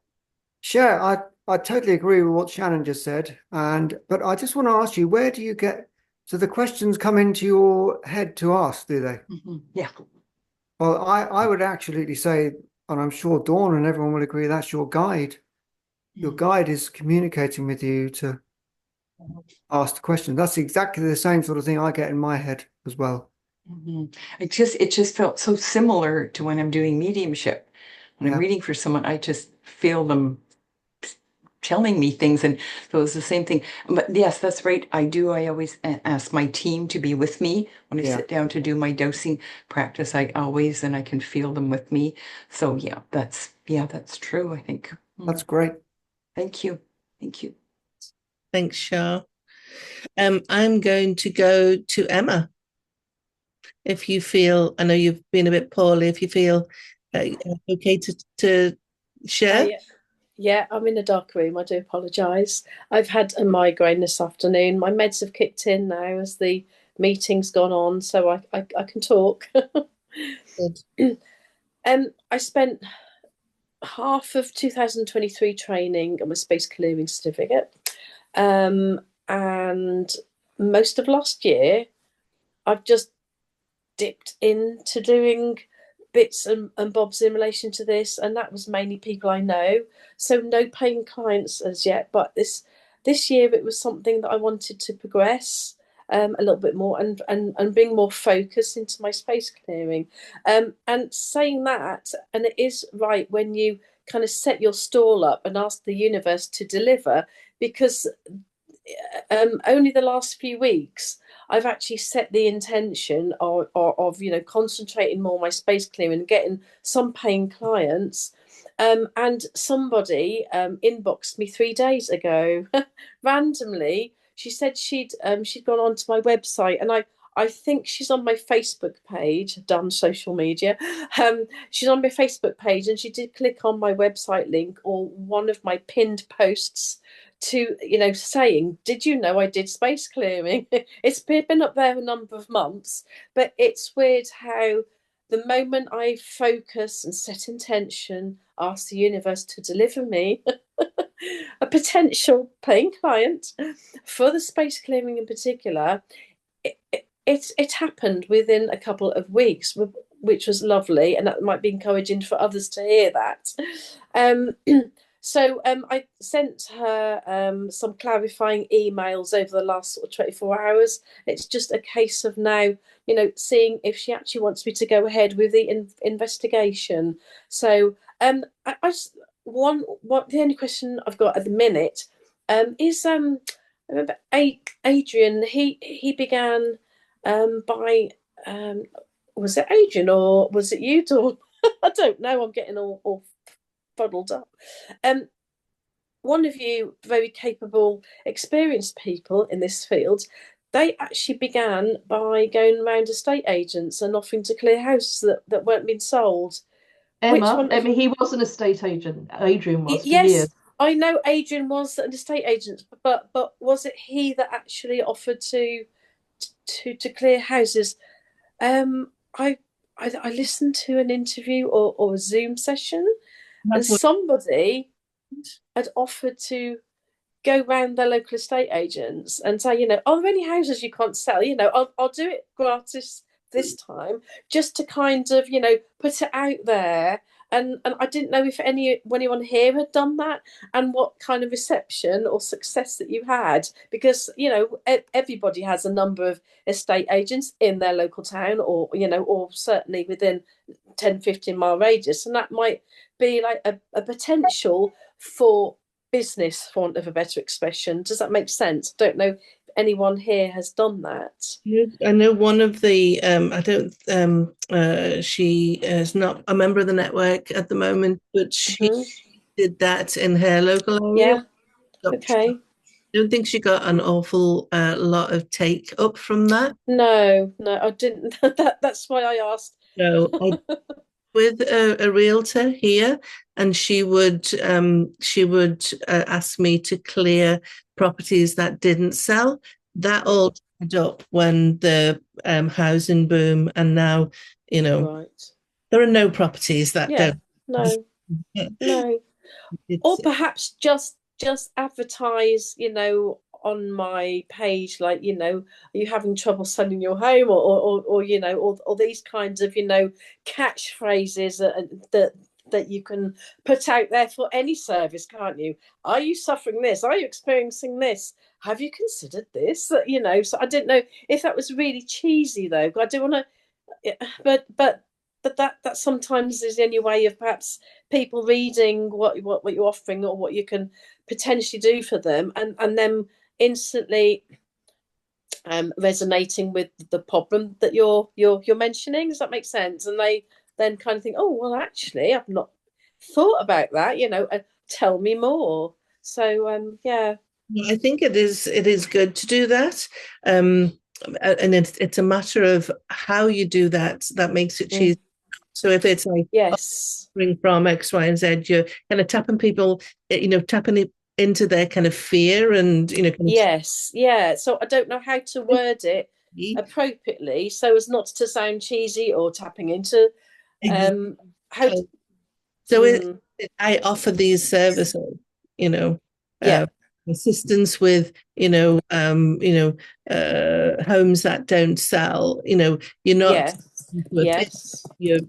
Sure, I totally agree with what Shannon just said. But I just want to ask you, where do you get, so the questions come into your head to ask, do they? Yeah. Well, I would absolutely say, and I'm sure Dawn and everyone will agree, that's your guide. Your guide is communicating with you to ask the question. That's exactly the same sort of thing I get in my head as well. It just felt so similar to when I'm doing mediumship. When I'm reading for someone, I just feel them telling me things, and so it's the same thing. But yes, that's right. I always ask my team to be with me when I sit down to do my dosing practice. I can feel them with me. So that's true, I think. That's great. Thank you. Thanks, Shah. I'm going to go to Emma. If you feel, I know you've been a bit poorly, if you feel okay to share. Yeah, I'm in a dark room. I do apologise. I've had a migraine this afternoon. My meds have kicked in now as the meeting's gone on, so I can talk. Good. I spent half of 2023 training on my space clearing certificate, and most of last year I've just dipped into doing bits and bobs in relation to this, and that was mainly people I know, so no paying clients as yet. But this year it was something that I wanted to progress a little bit more and bring more focus into my space clearing, and saying that, and it is right when you kind of set your stall up and ask the universe to deliver, because only the last few weeks I've actually set the intention of concentrating more on my space clearing and getting some paying clients. And somebody inboxed me 3 days ago randomly. She said she'd gone onto my website, and I think she's on my Facebook page, done social media. She's on my Facebook page, and she did click on my website link or one of my pinned posts to, saying, did you know I did space clearing? It's been up there a number of months, but it's weird how the moment I focus and set intention, ask the universe to deliver me a potential paying client for the space clearing in particular, it happened within a couple of weeks, which was lovely, and that might be encouraging for others to hear that. So I sent her some clarifying emails over the last 24 hours. It's just a case of now, seeing if she actually wants me to go ahead with the investigation. So the only question I've got at the minute is I remember Adrian. He began by was it Adrian or was it you, Dawn? I don't know. I'm getting all fuddled up. One of you very capable, experienced people in this field, they actually began by going around estate agents and offering to clear houses that weren't being sold. Emma, he was an estate agent. Adrian was for yes. years. I know Adrian was an estate agent, but was it he that actually offered to clear houses? I I listened to an interview or a Zoom session, and That's what somebody had offered to go round their local estate agents and say, are there any houses you can't sell? I'll do it gratis this time, just to kind of, put it out there. And I didn't know if anyone here had done that, and what kind of reception or success that you had, because everybody has a number of estate agents in their local town, or certainly within 10-15 mile radius, and that might be like a potential for business, for want of a better expression. Does that make sense? I don't know if anyone here has done that. I know one of the I don't she is not a member of the network at the moment, but she did that in her local area. Yeah. Okay. I don't think she got an awful lot of take up from that. No, I didn't. That's why I asked. So with a realtor here, and she would ask me to clear properties that didn't sell. That all dried up when the housing boom, and now Right. there are no properties that Yeah. don't. No. Or perhaps just advertise, on my page, like, are you having trouble selling your home, or these kinds of, catchphrases that you can put out there for any service, can't you? Are you suffering this? Are you experiencing this? Have you considered this? So I didn't know if that was really cheesy, though. I do want to, but that sometimes is the only way of perhaps people reading what you're offering, or what you can potentially do for them, and then instantly resonating with the problem that you're mentioning. Does that make sense? And they then kind of think, oh well, actually I've not thought about that, tell me more. So yeah. I think it is good to do that. And it's a matter of how you do that makes it cheesy. So if it's like, yes, from X, Y, and Z, you're kind of tapping people, tapping it into their kind of fear, and yes, yeah. So I don't know how to word it appropriately so as not to sound cheesy or tapping into how to, so I offer these services, assistance with homes that don't sell. You're not yes. you're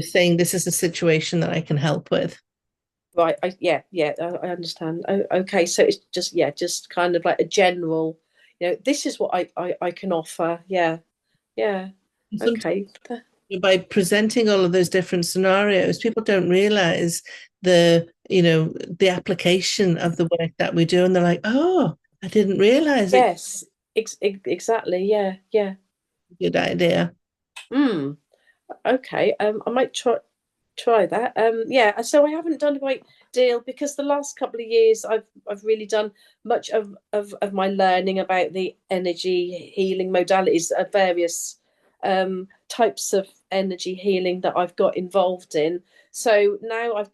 saying this is a situation that I can help with. Right. I understand. Okay. So it's just kind of like a general, this is what I can offer. Yeah. Okay. By presenting all of those different scenarios, people don't realize the application of the work that we do, and they're like, oh, I didn't realize it. Yes, exactly. Yeah. Good idea. Okay. I might try that. Yeah. So I haven't done a great deal, because the last couple of years I've really done much of my learning about the energy healing modalities, various types of energy healing that I've got involved in. So now I've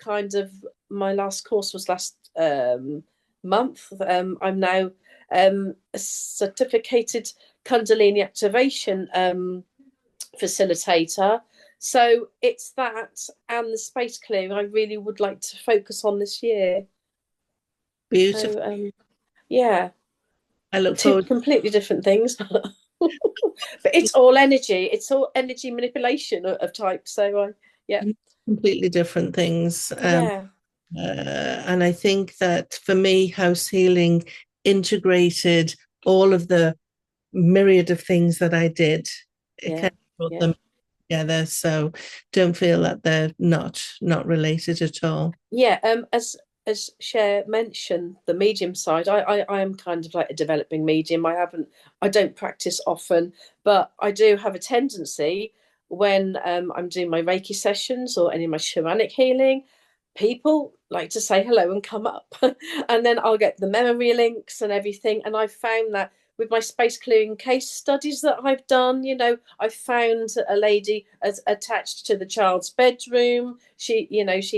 my last course was last month. I'm now a certificated Kundalini activation facilitator. So it's that and the space clearing I really would like to focus on this year. Beautiful. So, yeah. I look Two forward. completely different things. But it's all energy. It's all energy manipulation of type. So yeah. Completely different things. Yeah. And I think that for me, house healing integrated all of the myriad of things that I did. It kind of brought them together. So don't feel that they're not related at all. Yeah. As Cher mentioned, the medium side, I am kind of like a developing medium. I don't practice often, but I do have a tendency when I'm doing my Reiki sessions or any of my shamanic healing, people like to say hello and come up. And then I'll get the memory links and everything. And I found that with my space clearing case studies that I've done, I found a lady attached to the child's bedroom. She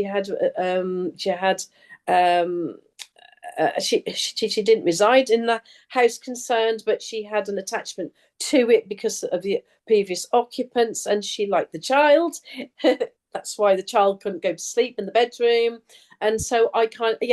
had she didn't reside in the house concerned, but she had an attachment to it because of the previous occupants, and she liked the child. That's why the child couldn't go to sleep in the bedroom. And so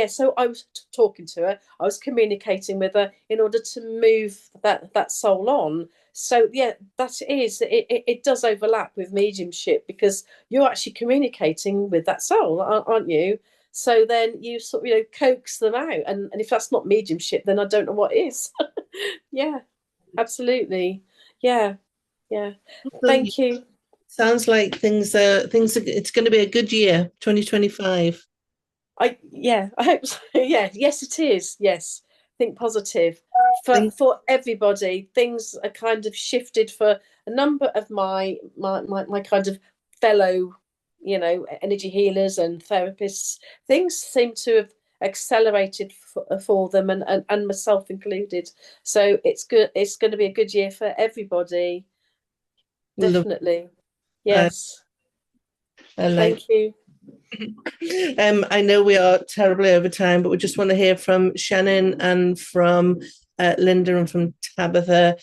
so I was talking to her, I was communicating with her in order to move that soul on. So yeah, it does overlap with mediumship, because you're actually communicating with that soul, aren't you? So then you sort of, coax them out. And if that's not mediumship, then I don't know what is. Yeah, absolutely. Yeah, yeah. Thank you. Sounds like it's going to be a good year, 2025. I hope so. Yeah, yes, it is. Yes, think positive for everybody. Things are kind of shifted for a number of my kind of fellow, energy healers and therapists. Things seem to have accelerated for them, and myself included. So it's good. It's going to be a good year for everybody. Definitely. Yes. Thank you. I know we are terribly over time, but we just want to hear from Shannon and from Linda and from Tabitha,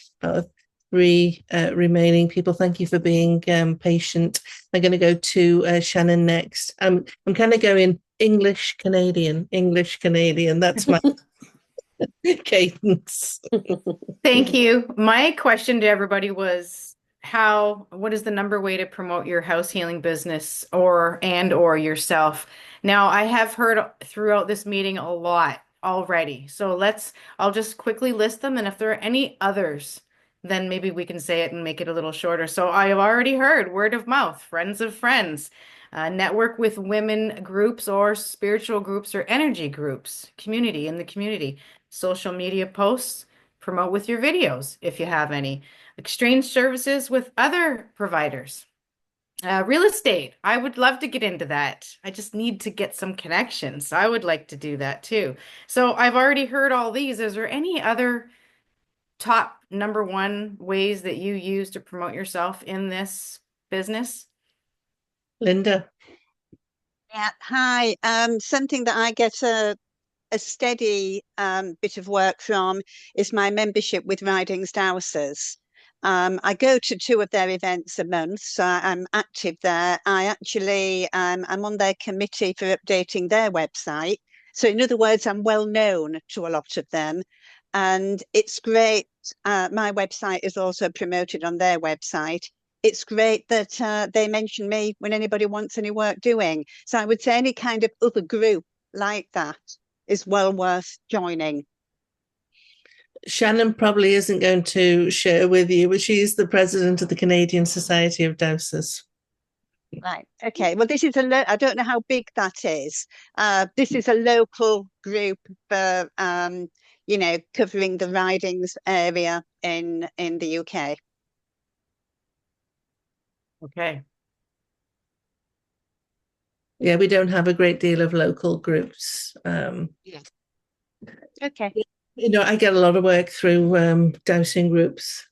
three remaining people. Thank you for being patient. I'm going to go to Shannon next. I'm kind of going English Canadian. That's my cadence. Thank you. My question to everybody was, what is the number way to promote your house healing business or yourself? Now, I have heard throughout this meeting a lot already. So I'll just quickly list them. And if there are any others, then maybe we can say it and make it a little shorter. So I have already heard word of mouth, friends of friends, network with women groups or spiritual groups or energy groups, community in the community, social media posts, promote with your videos if you have any, exchange services with other providers. Real estate, I would love to get into that. I just need to get some connections. I would like to do that too. So I've already heard all these. Is there any other top number one ways that you use to promote yourself in this business? Linda. Yeah, hi. Something that I get a steady bit of work from is my membership with Ridings Dowsers. I go to 2 of their events a month, so I'm active there. I'm on their committee for updating their website. So in other words, I'm well known to a lot of them, and it's great. My website is also promoted on their website. It's great that they mention me when anybody wants any work doing. So I would say any kind of other group like that is well worth joining. Shannon probably isn't going to share with you, but she's the president of the Canadian Society of Dowsers. Right. Okay. Well, this is I don't know how big that is. This is a local group for, covering the Ridings area in the UK. Okay. Yeah, we don't have a great deal of local groups. Yeah. Okay. I get a lot of work through dowsing groups.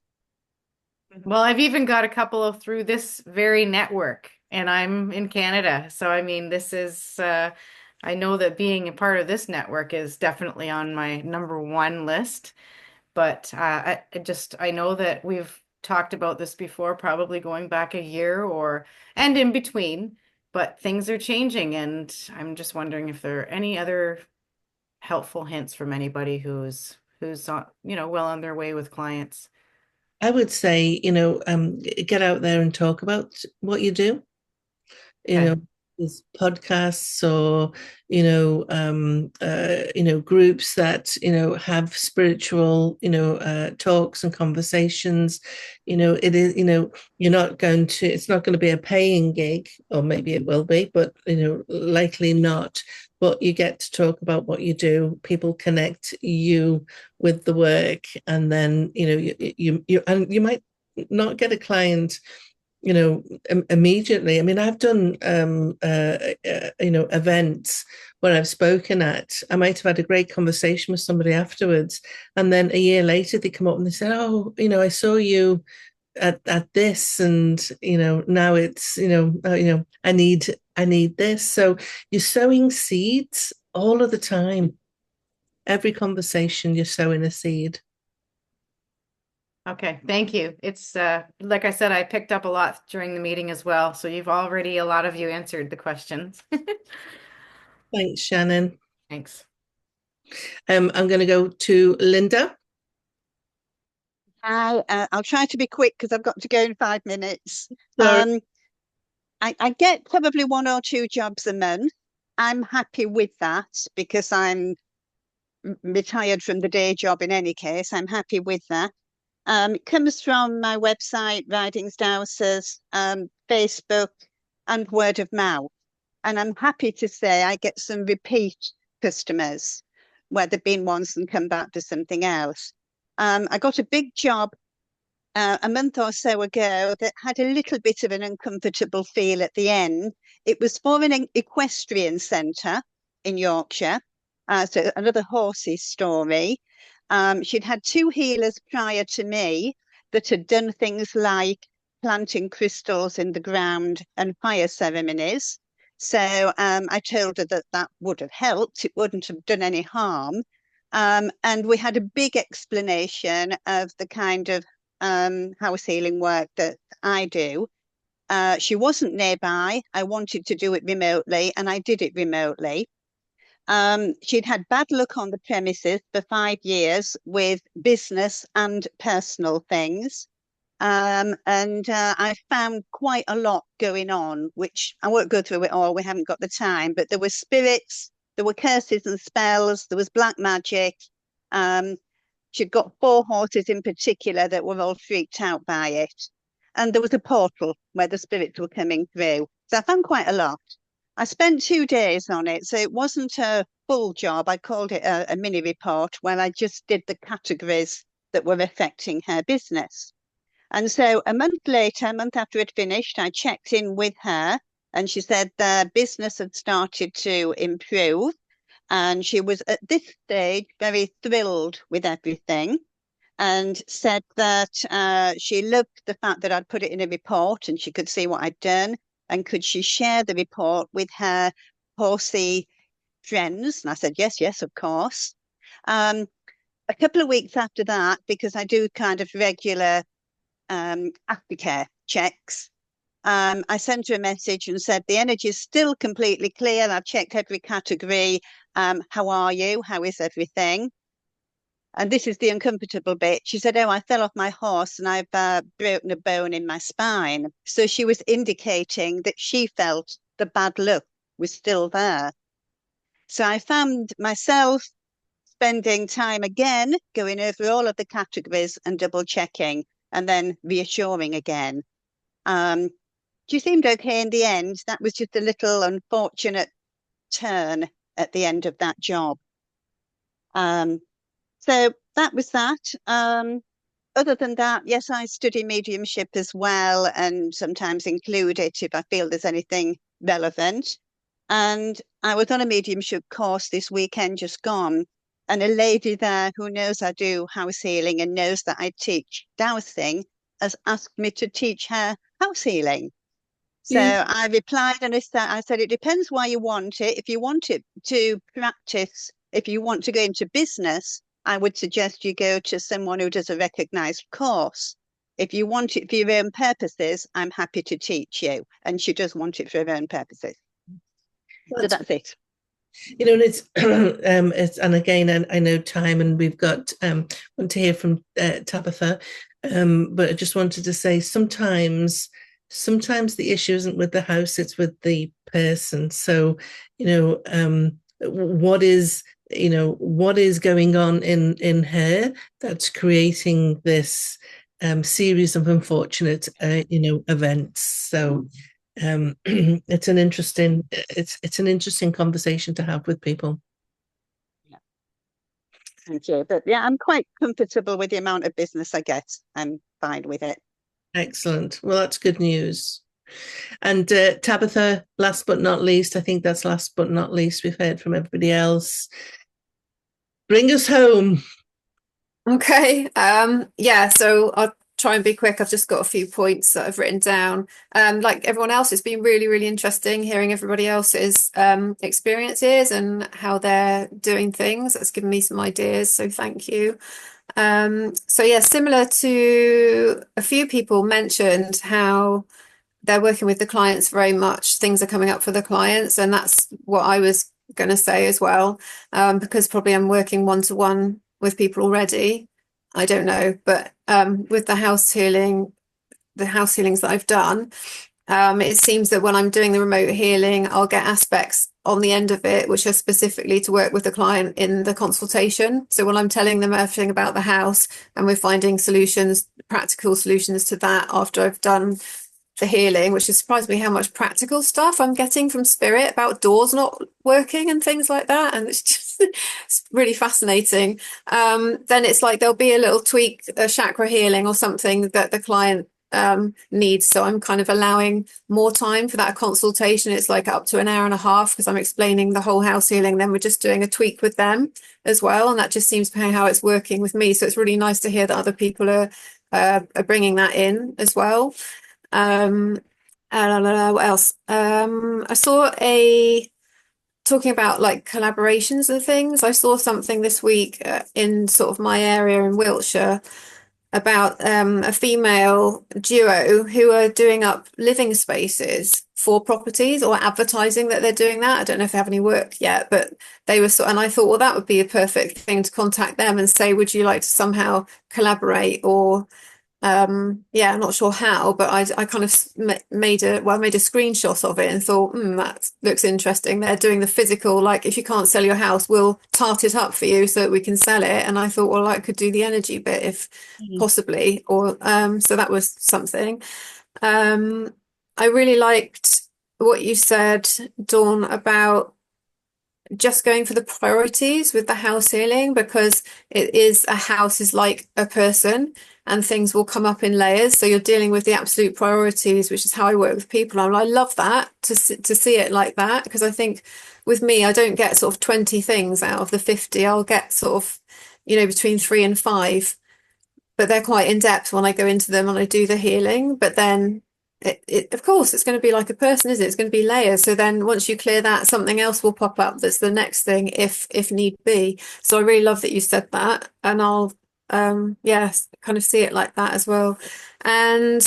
Well, I've even got a couple through this very network, and I'm in Canada. So, I mean, this is, I know that being a part of this network is definitely on my number one list. But I know that we've talked about this before, probably going back a year and in between, but things are changing. And I'm just wondering if there are any other helpful hints from anybody who's well on their way with clients. I would say, get out there and talk about what you do. There's podcasts or groups that have spiritual talks and conversations. It is you're not going to, it's not going to be a paying gig, or maybe it will be, but likely not. But you get to talk about what you do. People connect you with the work, and then you might not get a client immediately. I mean, I've done events where I've spoken at. I might have had a great conversation with somebody afterwards, and then a year later they come up and they say, "Oh, I saw you at this, and now it's I need this." So you're sowing seeds all of the time. every conversation you're sowing a seed. Okay, thank you. It's like I said, I picked up a lot during the meeting as well. So you've already, a lot of you answered the questions. Thanks, Shannon. Thanks. I'm going to go to Linda. Hi, I'll try to be quick because I've got to go in 5 minutes. Sorry. I get probably 1 or 2 jobs a month. I'm happy with that because I'm retired from the day job in any case. I'm happy with that. It comes from my website, Ridings Dowsers, Facebook, and word of mouth. And I'm happy to say I get some repeat customers where they've been once and come back to something else. I got a big job a month or so ago that had a little bit of an uncomfortable feel at the end. It was for an equestrian centre in Yorkshire, so another horsey story. She'd had 2 healers prior to me that had done things like planting crystals in the ground and fire ceremonies. So I told her that that would have helped. It wouldn't have done any harm. And we had a big explanation of the kind of house healing work that I do. She wasn't nearby. I wanted to do it remotely, and I did it remotely. She'd had bad luck on the premises for 5 years with business and personal things. And I found quite a lot going on, which I won't go through it all. We haven't got the time, but there were spirits, there were curses and spells, there was black magic. She'd got 4 horses in particular that were all freaked out by it. And there was a portal where the spirits were coming through. So I found quite a lot. I spent 2 days on it, so it wasn't a full job. I called it a mini report where I just did the categories that were affecting her business. And so a month later, a month after it finished, I checked in with her and she said the business had started to improve. And she was at this stage very thrilled with everything and said that she loved the fact that I'd put it in a report and she could see what I'd done. And could she share the report with her horsey friends? And I said, yes, yes, of course. A couple of weeks after that, because I do kind of regular aftercare checks, I sent her a message and said, the energy is still completely clear. I've checked every category. How are you? How is everything? And this is the uncomfortable bit. She said, oh, I fell off my horse and I've broken a bone in my spine. So she was indicating that she felt the bad luck was still there. So I found myself spending time again, going over all of the categories and double checking and then reassuring again. She seemed okay in the end. That was just a little unfortunate turn at the end of that job. So that was that. Other than that, yes, I study mediumship as well and sometimes include it if I feel there's anything relevant. And I was on a mediumship course this weekend just gone, and a lady there who knows I do house healing and knows that I teach dowsing has asked me to teach her house healing. So I replied and I said, it depends why you want it. If you want it to practice, if you want to go into business, I would suggest you go to someone who does a recognized course. If you want it for your own purposes, I'm happy to teach you. And she does want it for her own purposes. So that's it. You know, it's and again, I know time, and we've got want to hear from Tabitha, but I just wanted to say sometimes the issue isn't with the house, it's with the person. So, you know, what is going on in her that's creating this series of unfortunate events. So it's an interesting conversation to have with people. Yeah. Thank you. But yeah, I'm quite comfortable with the amount of business I get. I'm fine with it. Excellent. Well, that's good news. And Tabitha, last but not least, I think that's last but not least, we've heard from everybody else. Bring us home. Okay. Yeah, so I'll try and be quick. I've just got a few points that I've written down. Like everyone else, it's been really, really interesting hearing everybody else's experiences and how they're doing things. That's given me some ideas, so thank you. So yeah, similar to a few people mentioned how they're working with the clients very much. Things are coming up for the clients, and that's what I was going to say as well, because probably I'm working one-to-one with people already. I don't know, but with the house healings that I've done, it seems that when I'm doing the remote healing, I'll get aspects on the end of it which are specifically to work with the client in the consultation. So when I'm telling them everything about the house and we're finding solutions, practical solutions to that after I've done the healing, which has surprised me how much practical stuff I'm getting from spirit about doors not working and things like that. And it's just it's really fascinating. Then it's like there'll be a little tweak, a chakra healing or something that the client needs. So I'm kind of allowing more time for that consultation. It's like up to an hour and a half because I'm explaining the whole house healing. Then we're just doing a tweak with them as well. And that just seems to be how it's working with me. So it's really nice to hear that other people are bringing that in as well. I don't know what else. I saw talking about like collaborations and things. I saw something this week in sort of my area in Wiltshire about a female duo who are doing up living spaces for properties or advertising that they're doing that. I don't know if they have any work yet, but they were and I thought, well, that would be a perfect thing to contact them and say, would you like to somehow collaborate or yeah, I'm not sure how, but I kind of made a screenshot of it and thought, that looks interesting. They're doing the physical, like if you can't sell your house, we'll tart it up for you so that we can sell it. And I thought, well, I could do the energy bit if possibly, or so that was something. I really liked what you said, Dawn, about just going for the priorities with the house healing, because a house is like a person and things will come up in layers. So you're dealing with the absolute priorities, which is how I work with people. And I love that to see it like that, because I think with me, I don't get sort of 20 things out of the 50. I'll get sort of, between 3 and 5, but they're quite in depth when I go into them and I do the healing. But then of course, it's going to be like a person, is it? It's going to be layers. So then once you clear that, something else will pop up that's the next thing if need be. So I really love that you said that, and I'll kind of see it like that as well. And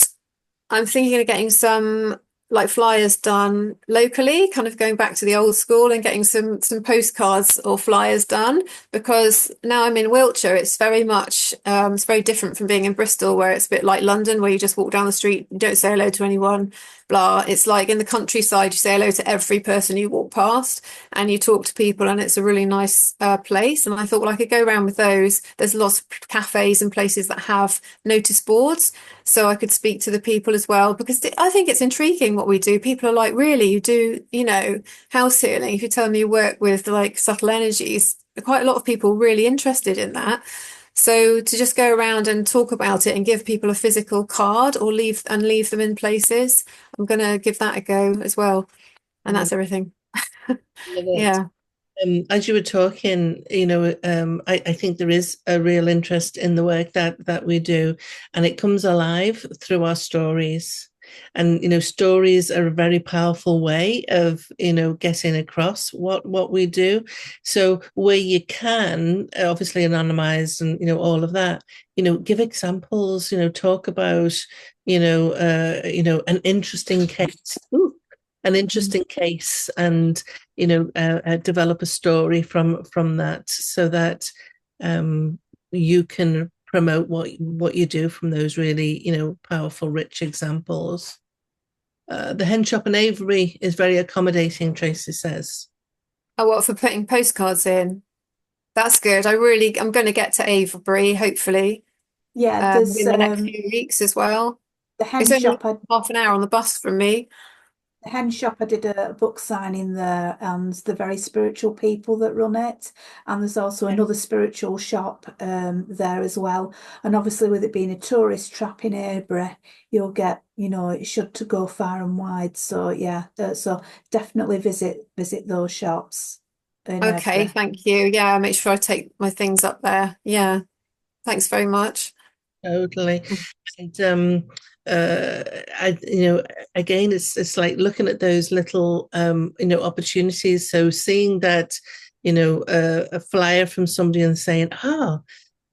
I'm thinking of getting some like flyers done locally, kind of going back to the old school and getting some postcards or flyers done, because now I'm in Wiltshire, it's very much it's very different from being in Bristol, where it's a bit like London, where you just walk down the street, you don't say hello to anyone, blah. It's like in the countryside, you say hello to every person you walk past and you talk to people, and it's a really nice place. And I thought, well, I could go around with those. There's lots of cafes and places that have notice boards, so I could speak to the people as well, because I think it's intriguing what we do. People are like, really, you do, house healing? If you tell me you work with like subtle energies, quite a lot of people really interested in that. So to just go around and talk about it and give people a physical card or leave them in places, I'm going to give that a go as well. And that's everything. Yeah. As you were talking, I think there is a real interest in the work that we do, and it comes alive through our stories. And stories are a very powerful way of getting across what we do. So where you can, obviously anonymize and all of that, give examples, talk about an interesting case. Ooh. An interesting case, and develop a story from that, so that you can promote what you do from those really powerful, rich examples. The hen shop in Avebury is very accommodating, Tracy says. Oh, what, for putting postcards in? That's good. I'm going to get to Avebury, hopefully. Yeah, there's in the next few weeks as well. the hen It's only shop. half an hour on the bus from me. The hen shop, I did a book signing there, and the very spiritual people that run it. And there's also another spiritual shop there as well. And obviously, with it being a tourist trap in Avebury, you'll get, it should to go far and wide. So yeah, so definitely visit those shops. Okay, thank you. Yeah, make sure I take my things up there. Yeah, thanks very much. Totally. And I, again, it's like looking at those little opportunities. So seeing that, a flyer from somebody and saying,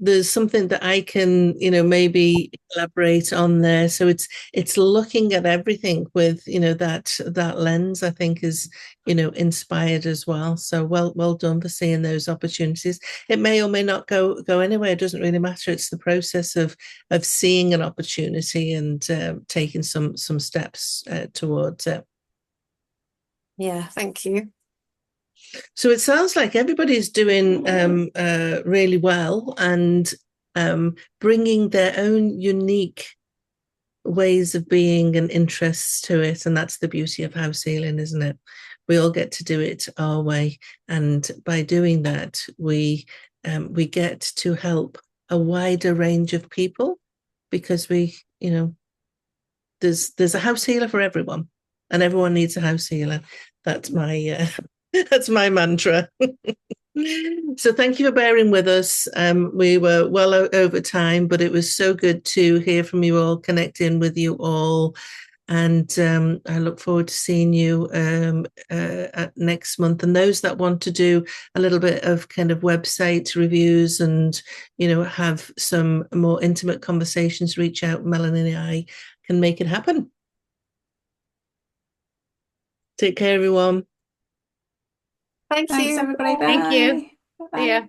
there's something that I can, maybe elaborate on there. So it's looking at everything with, that lens, I think is, inspired as well. So well done for seeing those opportunities. It may or may not go anywhere. It doesn't really matter. It's the process of seeing an opportunity and taking some steps towards it. Yeah, thank you. So it sounds like everybody's doing really well and bringing their own unique ways of being and interests to it. And that's the beauty of house healing, isn't it? We all get to do it our way. And by doing that, we get to help a wider range of people because there's a house healer for everyone and everyone needs a house healer. That's my that's my mantra. So thank you for bearing with us. We were well over time, but it was so good to hear from you all, connect in with you all. And I look forward to seeing you next month. And those that want to do a little bit of kind of website reviews and, have some more intimate conversations, reach out. Melanie and I can make it happen. Take care, everyone. Thank Thanks, you. everybody. Bye. Thank you. Bye-bye. See ya.